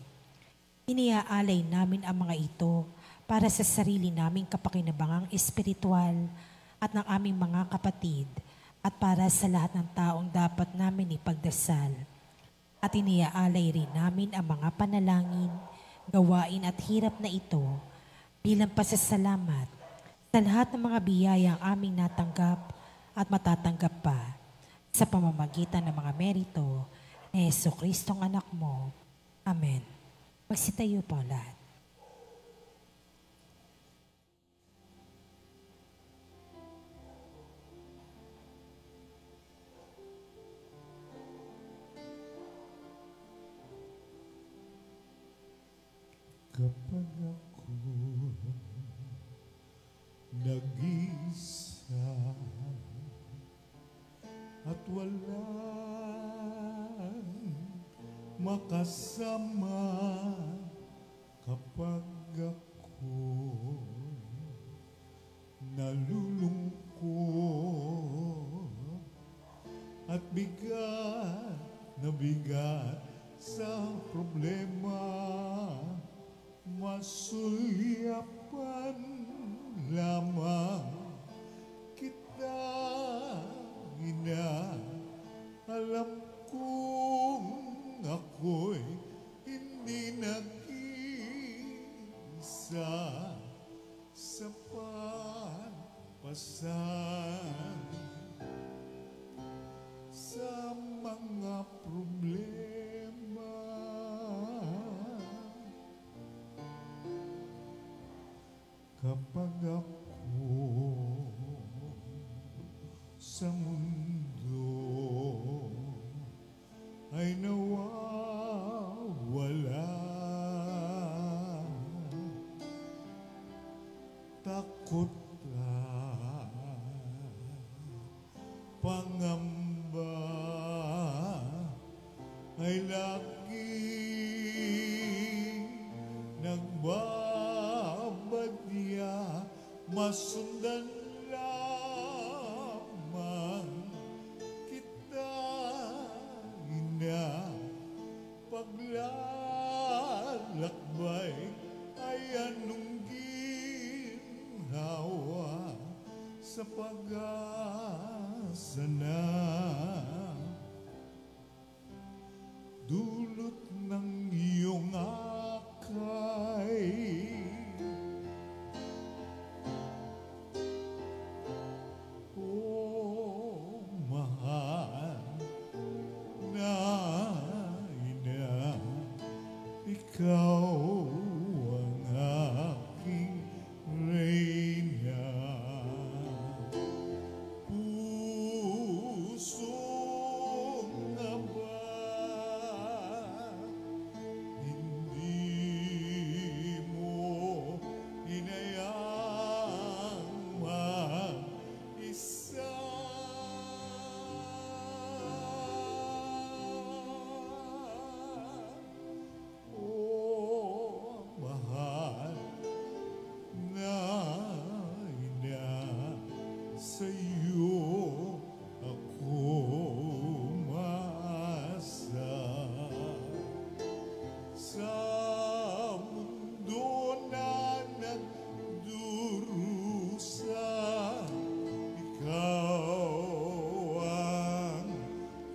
Iniaalay namin ang mga ito para sa sarili naming kapakinabangang espiritual at ng aming mga kapatid at para sa lahat ng taong dapat namin ipagdasal. At iniaalay rin namin ang mga panalangin, gawain at hirap na ito bilang pasasalamat sa lahat ng mga biyayang aming natanggap at matatanggap pa sa pamamagitan ng mga merito ni Jesucristong anak mo. Amen. Magsitayo po lahat. Kapag ako nag-isa at walang makasama kapag ako'y nalulungkot at bigat na bigat sa problema, masulyapan lamang kita, ina. Alam kong ako'y hindi nag-iisa sa pagpasan sa mga problema. Kapag ako sa mundo ay nawawala, takot pangamba ay laging nagbabadya, masundan lamang kita, ina. Paglalakbay ay anong ginhawa sa pag-asa na dulot ng iyong akay. Oh, mahal na ina, ikaw ang aking reyna. Pusong aba, hindi mo hinayang mag-isa. Oh, mahal na ina, sa'yo ako umaasa. Sa mundo na nagdurusa, ikaw ang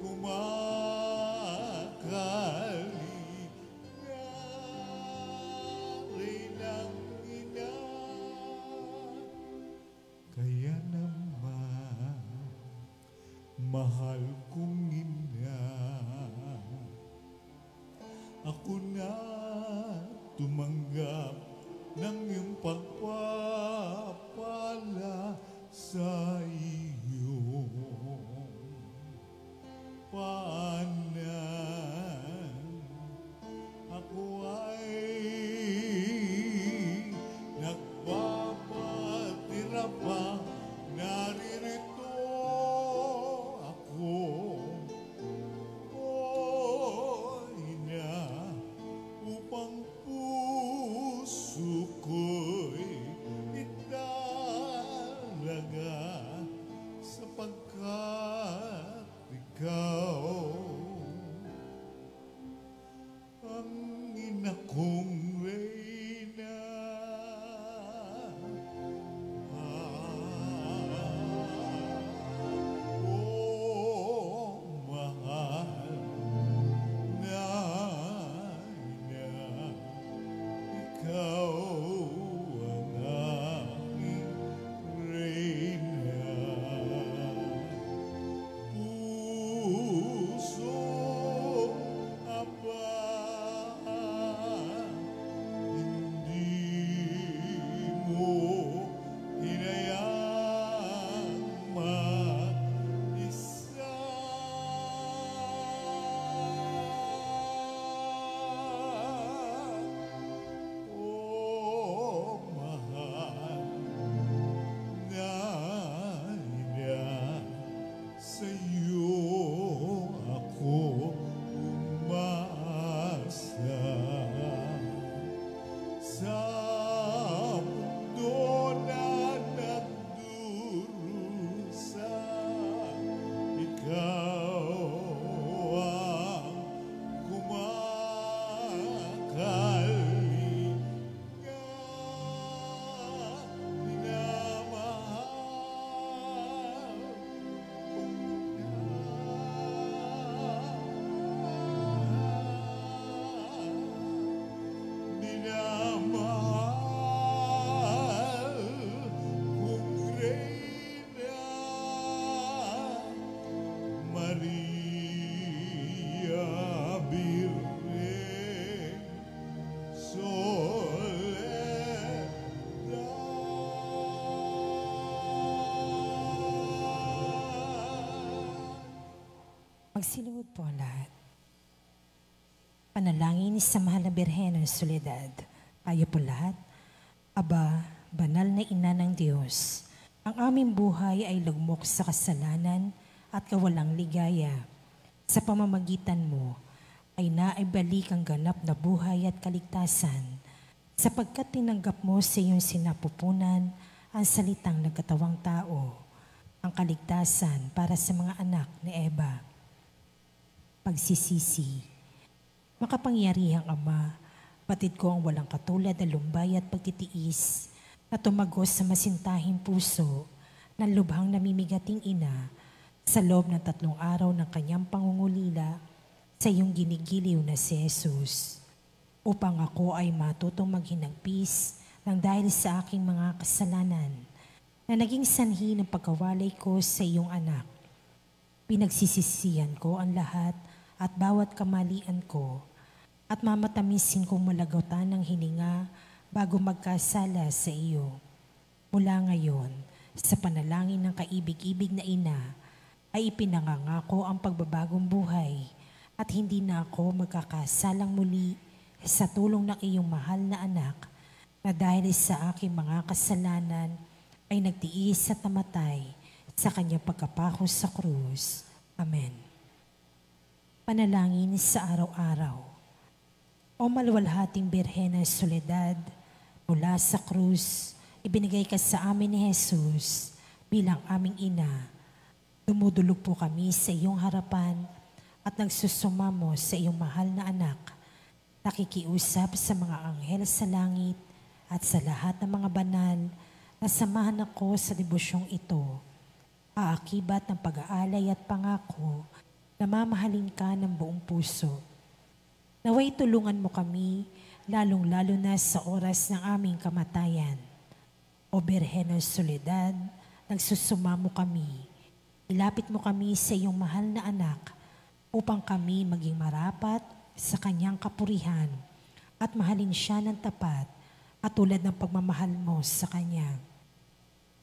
kumakalingarin ng ina. Kaya naman, mahal kong ina, ako na tumanggap ng iyong pagpapala sa iyong paanan. Ako ay nagpapatira pa, naririto ako Magsiluhod po ang lahat. Panalangin sa mahal na Birhen ng Soledad. Tayo po lahat. Aba, banal na ina ng Diyos, ang aming buhay ay lugmok sa kasalanan at kawalang ligaya. Sa pamamagitan mo ay naibalik ang ganap na buhay at kaligtasan, sapagkat tinanggap mo sa iyong sinapupunan ang salitang nagkatawang tao, ang kaligtasan para sa mga anak ni Eva. Pagsisisi. Makapangyarihang Ama, batid ko ang walang katulad na lumbay at pagtitiis na tumagos sa masintahing puso ng lubhang namimigating ina sa loob ng 3 araw ng kanyang pangungulila sa iyong ginigiliw na si Jesus, upang ako ay matutong maghinagpis ng dahil sa aking mga kasalanan na naging sanhi ng pagkawalay ko sa iyong anak. Pinagsisisihan ko ang lahat at bawat kamalian ko at mamatamisin kong malagutan ng hininga bago magkasala sa iyo. Mula ngayon, sa panalangin ng kaibig-ibig na ina, ay ipinangangako ang pagbabagong buhay at hindi na ako magkakasalang muli sa tulong ng iyong mahal na anak na dahil sa aking mga kasalanan ay nagtiis at namatay sa kanyang pagkapako sa krus. Amen. Panalangin sa araw-araw. O maluwalhating Birhen ng Soledad, mula sa krus, ibinigay ka sa amin ni Jesus bilang aming ina. Dumudulog po kami sa iyong harapan at nagsusumamo sa iyong mahal na anak. Nakikiusap sa mga anghel sa langit at sa lahat ng mga banal na samahan ako sa debusyong ito. Aakibat ng pag-aalay at pangako na mamahalin ka ng buong puso. Naway tulungan mo kami, lalong-lalo na sa oras ng aming kamatayan. O Birhen ng Soledad, nagsusumamo kami. Ilapit mo kami sa iyong mahal na anak upang kami maging marapat sa kanyang kapurihan at mahalin siya ng tapat at tulad ng pagmamahal mo sa kanya.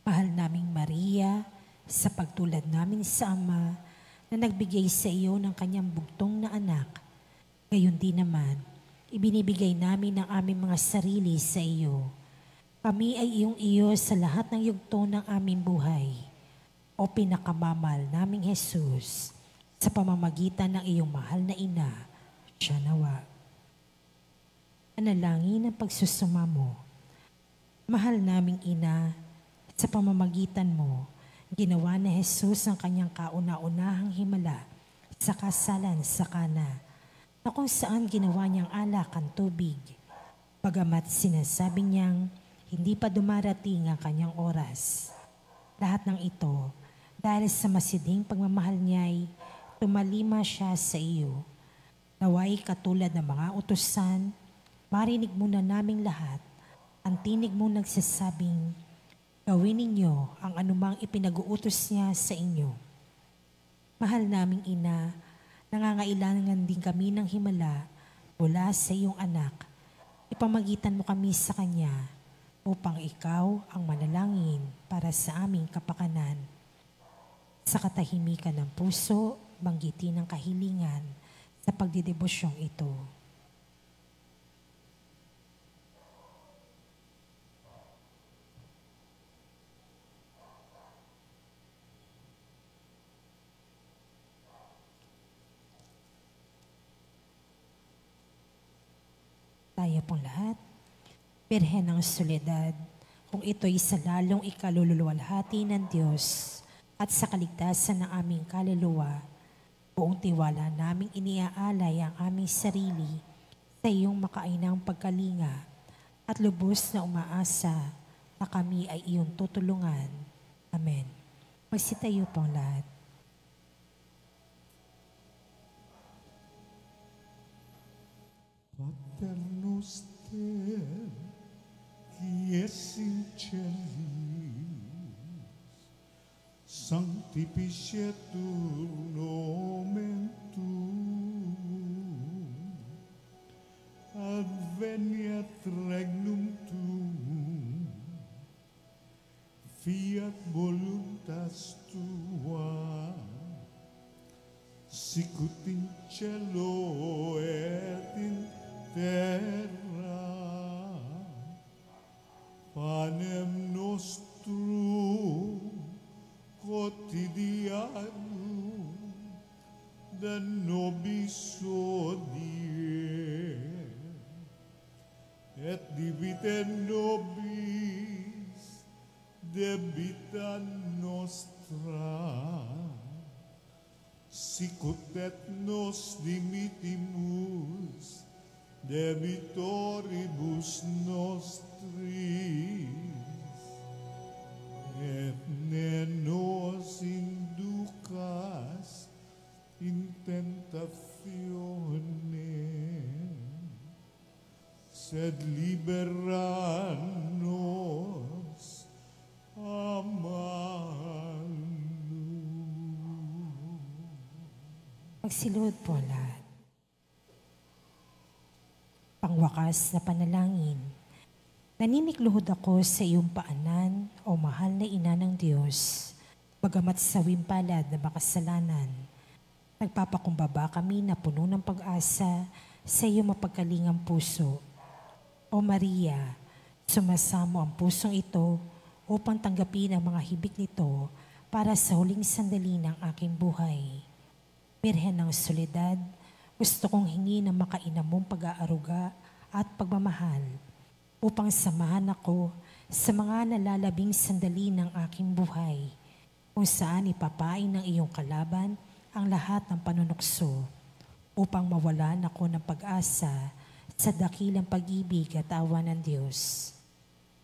Mahal naming Maria, sa pagtulad namin sa Ama na nagbigay sa iyo ng kanyang bugtong na anak, gayon din naman, ibinibigay namin ang aming mga sarili sa iyo. Kami ay iyong iyo sa lahat ng yugto ng aming buhay. O pinakamamal naming Jesus, sa pamamagitan ng iyong mahal na ina, siya nawa. Panalangin ng pagsusumamo. Mahal naming ina, sa pamamagitan mo, ginawa ni Jesus ang kanyang kauna-unahang himala sa kasalan sa Kana, na kung saan ginawa niyang alak ang tubig. Bagamat sinasabi niyang hindi pa dumarating ang kanyang oras. Lahat ng ito, dahil sa masidhing pagmamahal niya'y tumalima siya sa iyo. Naway katulad ng mga utusan, marinig muna naming lahat ang tinig mong nagsasabing, gawin ninyo ang anumang ipinag-uutos niya sa inyo. Mahal naming ina, nangangailangan din kami ng himala mula sa iyong anak. Ipamagitan mo kami sa kanya upang ikaw ang manalangin para sa aming kapakanan. Sa katahimikan ng puso, banggitin ang kahilingan sa pagdidebusyong ito. Tayo pong lahat, Birhen ng Soledad, kung ito'y sa lalong ikalululuwalhati ng Diyos at sa kaligtasan ng aming kaluluwa, buong tiwala naming iniaalay ang aming sarili sa iyong makainang pagkalinga at lubos na umaasa na kami ay iyong tutulungan. Amen. Magsitayo pong lahat. Pater noster, qui es in celis, sanctificetur nomen tuum, adveniat regnum tuum, fiat voluntas tua, sicut in cielo et in terra, panem nostrum quotidianum da nobis hodie, et dimitte nobis debita nostra, sicut et nos dimittimus debitoribus nostris, et ne nos inducas in tentatione, sed libera nos a malo. Magsilod po lahat. Pangwakas na panalangin. Naninikluhod ako sa iyong paanan, o mahal na ina ng Diyos, bagamat sa wimpalad na makasalanan. Nagpapakumbaba kami na puno ng pag-asa sa iyong mapagkalingang puso. O Maria, sumasamo ang pusong ito upang tanggapin ang mga hibik nito para sa huling sandali ng aking buhay. Birhen ng Soledad, gusto kong hingi ng makainam mong pag-aaruga at pagmamahal upang samahan ako sa mga nalalabing sandali ng aking buhay, kung saan ipapain ng iyong kalaban ang lahat ng panunukso, upang mawalan ako ng pag-asa sa dakilang pag-ibig at awa ng Diyos.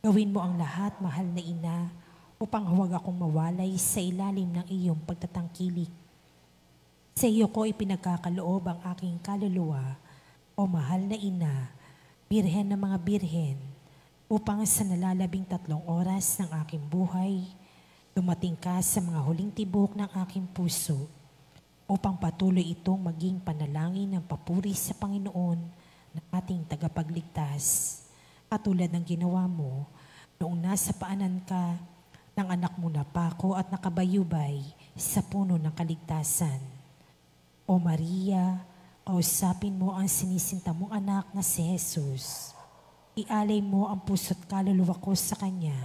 Gawin mo ang lahat, mahal na ina, upang huwag akong mawalay sa ilalim ng iyong pagtatangkilik. Sa iyo ko ipinagkakaloob ang aking kaluluwa, o mahal na ina, birhen ng mga birhen, upang sa nalalabing 3 oras ng aking buhay, dumating ka sa mga huling tibok ng aking puso, upang patuloy itong maging panalangin ng papuri sa Panginoon na ating tagapagligtas, katulad ng ginawa mo noong nasa paanan ka ng anak mo na Paco at nakabayubay sa puno ng kaligtasan. O Maria, kausapin mo ang sinisinta mong anak na si Jesus. Ialay mo ang puso't kaluluwa ko sa Kanya,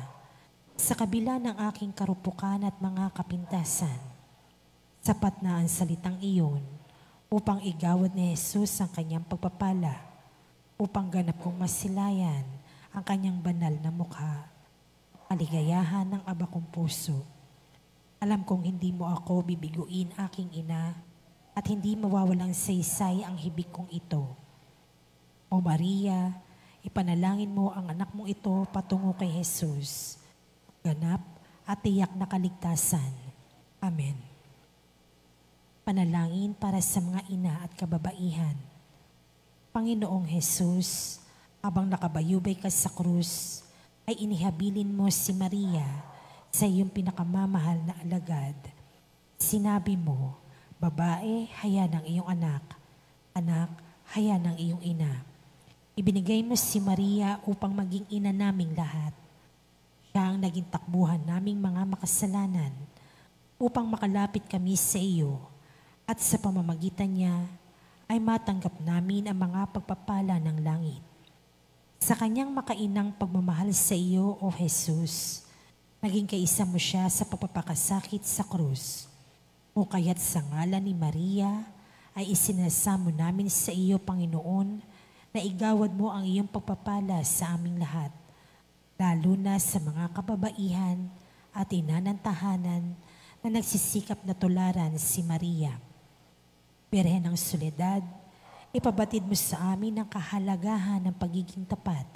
sa kabila ng aking karupukan at mga kapintasan. Sapat na ang salitang iyon upang igawad ni Jesus ang Kanyang pagpapala, upang ganap kong masilayan ang Kanyang banal na mukha, kaligayahan ng aba kong puso. Alam kong hindi mo ako bibiguin, aking ina, at hindi mawawalang saysay ang hibik kong ito. O Maria, ipanalangin mo ang anak mong ito patungo kay Jesus, ganap at tiyak na kaligtasan. Amen. Panalangin para sa mga ina at kababaihan. Panginoong Jesus, habang nakabayubay ka sa krus, ay inihabilin mo si Maria sa iyong pinakamamahal na alagad. Sinabi mo, babae, haya ng iyong anak. Anak, haya ng iyong ina. Ibinigay mo si Maria upang maging ina naming lahat. Siya ang naging takbuhan naming mga makasalanan upang makalapit kami sa iyo, at sa pamamagitan niya ay matanggap namin ang mga pagpapala ng langit. Sa kanyang makainang pagmamahal sa iyo, O Jesus, naging kaisa mo siya sa pagpapakasakit sa krus. O kaya't sa ngalan ni Maria ay isinasamo namin sa iyo, Panginoon, na igawad mo ang iyong pagpapala sa aming lahat, lalo na sa mga kababaihan at ina ng tahanan na nagsisikap na tularan si Maria. Birhen ng Soledad, ipabatid mo sa amin ang kahalagahan ng pagiging tapat,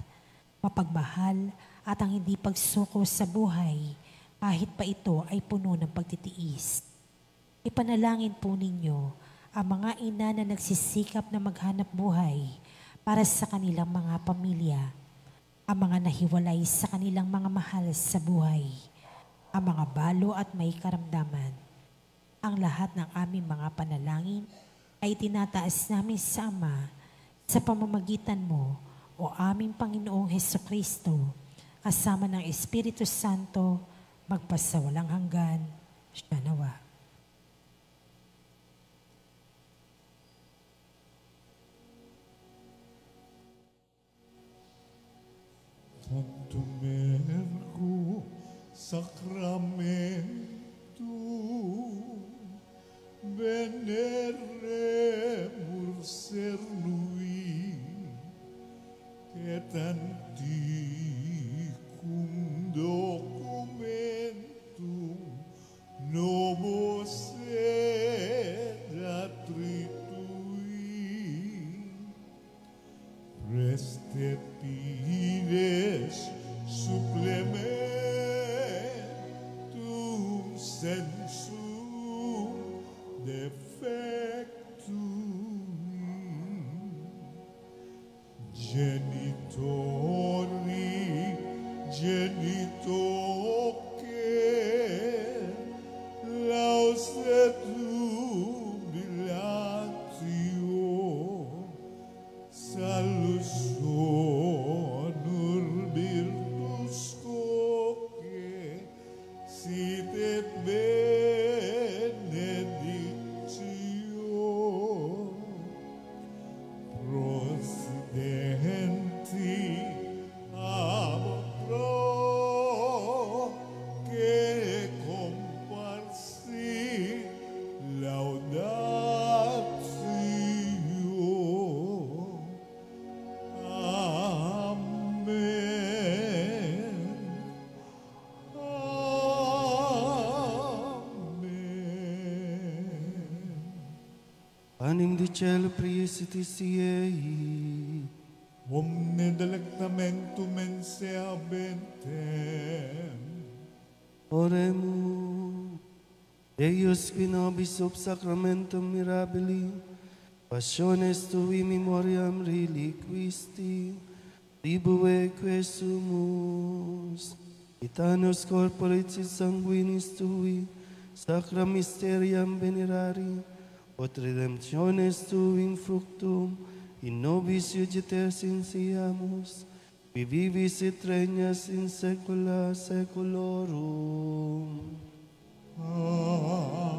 mapagmahal at ang hindi pagsuko sa buhay kahit pa ito ay puno ng pagtitiis. Ipanalangin po ninyo ang mga ina na nagsisikap na maghanap buhay para sa kanilang mga pamilya, ang mga nahiwalay sa kanilang mga mahal sa buhay, ang mga balo at may karamdaman. Ang lahat ng aming mga panalangin ay tinataas namin sa Ama sa pamamagitan mo, O aming Panginoong Hesukristo, kasama ng Espiritu Santo, magpasawalang hanggan. Siya nawa. Tumergo Sacramento Veneremur Cernui et antiquum documentum novos et attritui Restet pides supplementum sensum defectui genitori genitoque lausetum dilatio salus honor virtus coque sit et benedictio prosidenti ab pro che comparsi laudatio Amen. Amen. Anim di cielo priesitis iei, Omne delectamentum mense abentem. oremus. Deus qui nobis ob sacramentum mirabili, passiones tui memoriam reliquisti, tribue quesumus, itanos corporis et sanguinis tui, sacra mysteriam venerari, ut redemptiones tui in fructum, in nobis iudites insiamus, qui vivis et regnas in saecula saeculorum. Amen.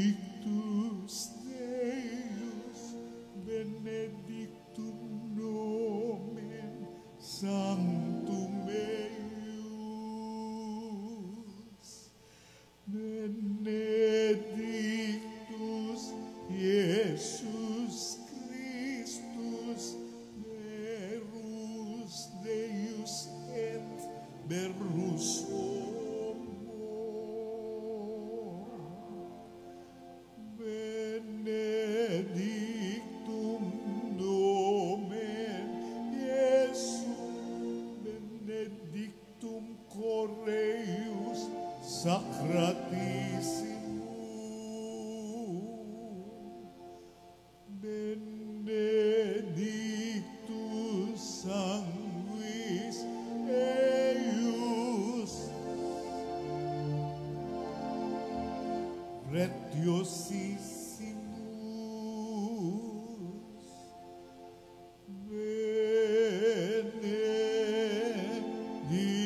Benedictus Deus, benedictum nomen sanctum eius, benedictus Iesus Christus, verus Deus et verus homo, benedictum nomen Iesum, benedictum correus sacratissimum, benedictus sanguis eius, pretiosissimus,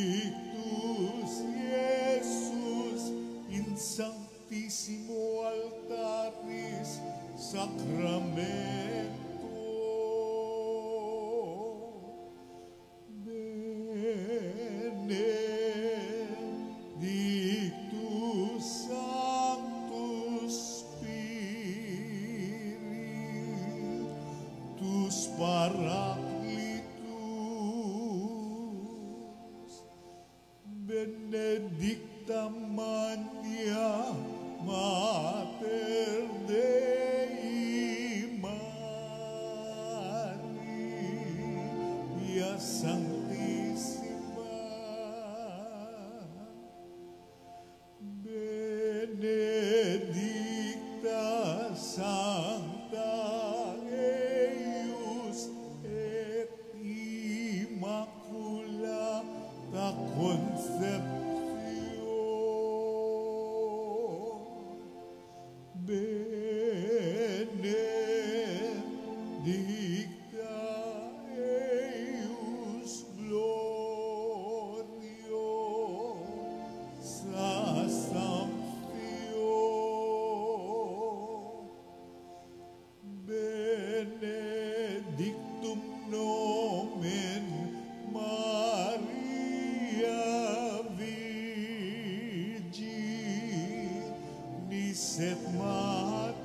benedictus Iesus in sanctissimo altaris sacramentum, Deus Paracletus, benedicta Maria, Mater Dei, Maria Sanctissima, benedicta Sancta eius et Immaculata Conception, benedicta eius gloriosa Sanctio, benedictum nomen Maria Virginis et Matris,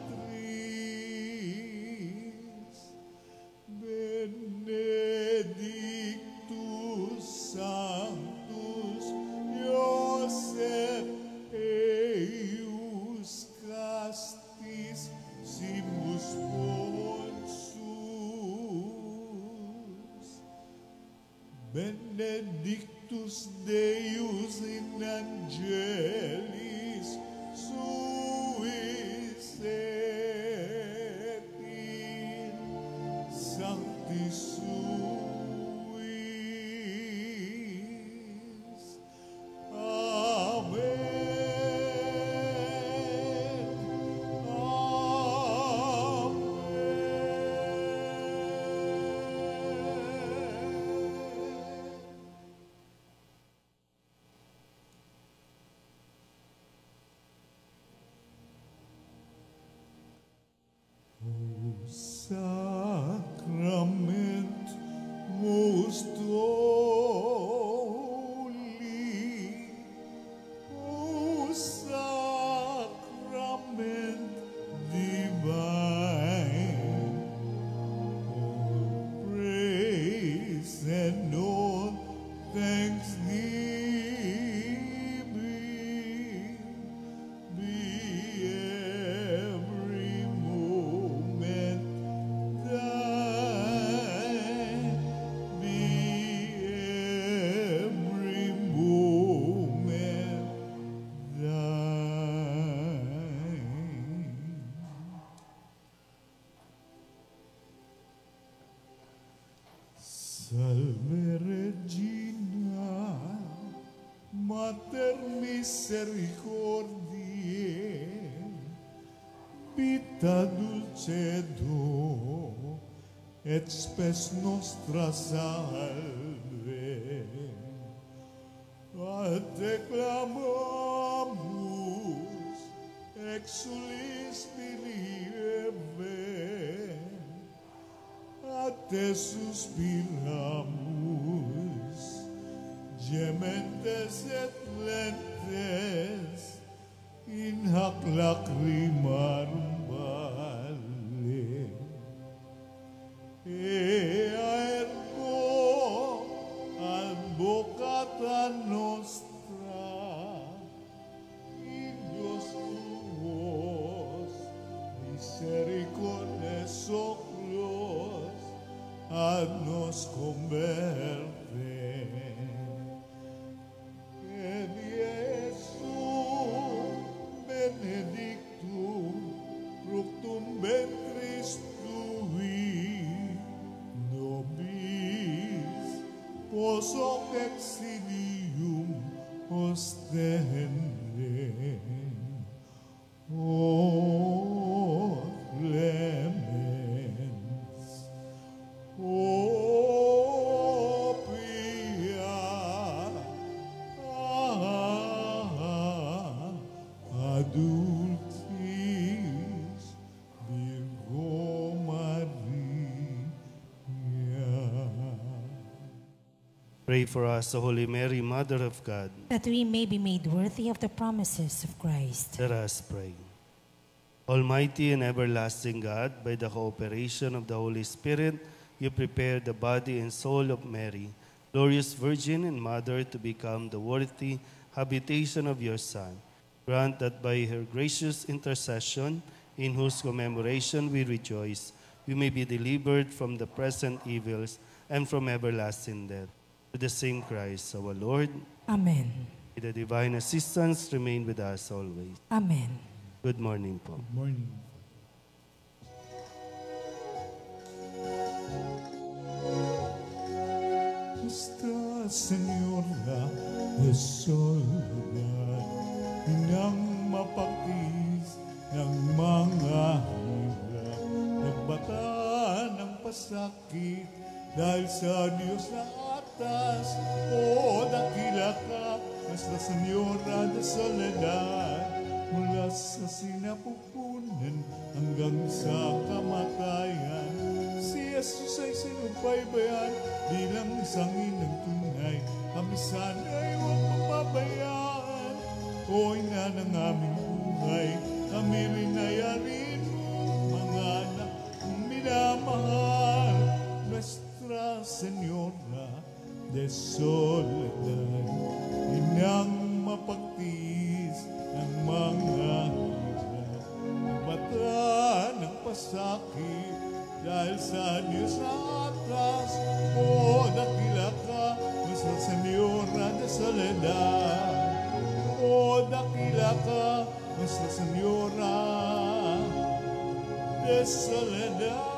benedictus Sanctus Iosef eius castis simus Ponsus, benedictus Deus in angelis suis et in sanctis suis. Amen. Amen. Sacrament most holy, O sacrament divine, all praise and all thanksgiving be every moment thine, be every moment thine. Salve Regina, Mater misericordiae, vita dulcedo, et spes nostra salve. A te clamamus, exulis pilieve, a te suspiramus, gementes et plentes, in hac lacrimarum vale. Ea ergo advocata nostra, in Dios tuos, misericordes soclos, ad nos converte. Et Iesum benedictum fructum ventris tui, nobis pos hoc exilium ostende. O clemens, o pia, adultis Virgo Maria. Pray for us, O Holy Mary, Mother of God. that we may be made worthy of the promises of Christ. Let us pray. Almighty and everlasting God, by the cooperation of the Holy Spirit, you prepared the body and soul of Mary, glorious Virgin and Mother, to become the worthy habitation of your Son. Grant that by her gracious intercession, in whose commemoration we rejoice, we may be delivered from the present evils and from everlasting death. To the same Christ, our Lord, Amen. with the divine assistance, remain with us always. Amen. Good morning po. Good morning. Nuestra Señora de Soledad, inang mapagtiis ng mga hirap, nagbata ng pasakit dahil sa Diyos na atas. O dakila ka, Nuestra Señora de Soledad, mula sa sinapupunan hanggang sa kamatayan. Si Jesus ay sinubaybayan bilang isang inang tunay. Kami sana'y huwag mapabayaan. O ina ng aming buhay, kami rin ay arin mo, mga anak kong minamahal. Nuestra Señora de Soledad, inang mapagtiis ng mga hirap, nagbata ng pasakit dahil sa Diyos na atas. O dakila ka, Nuestra Señora de Soledad. O dakila ka, Nuestra Señora de Soledad.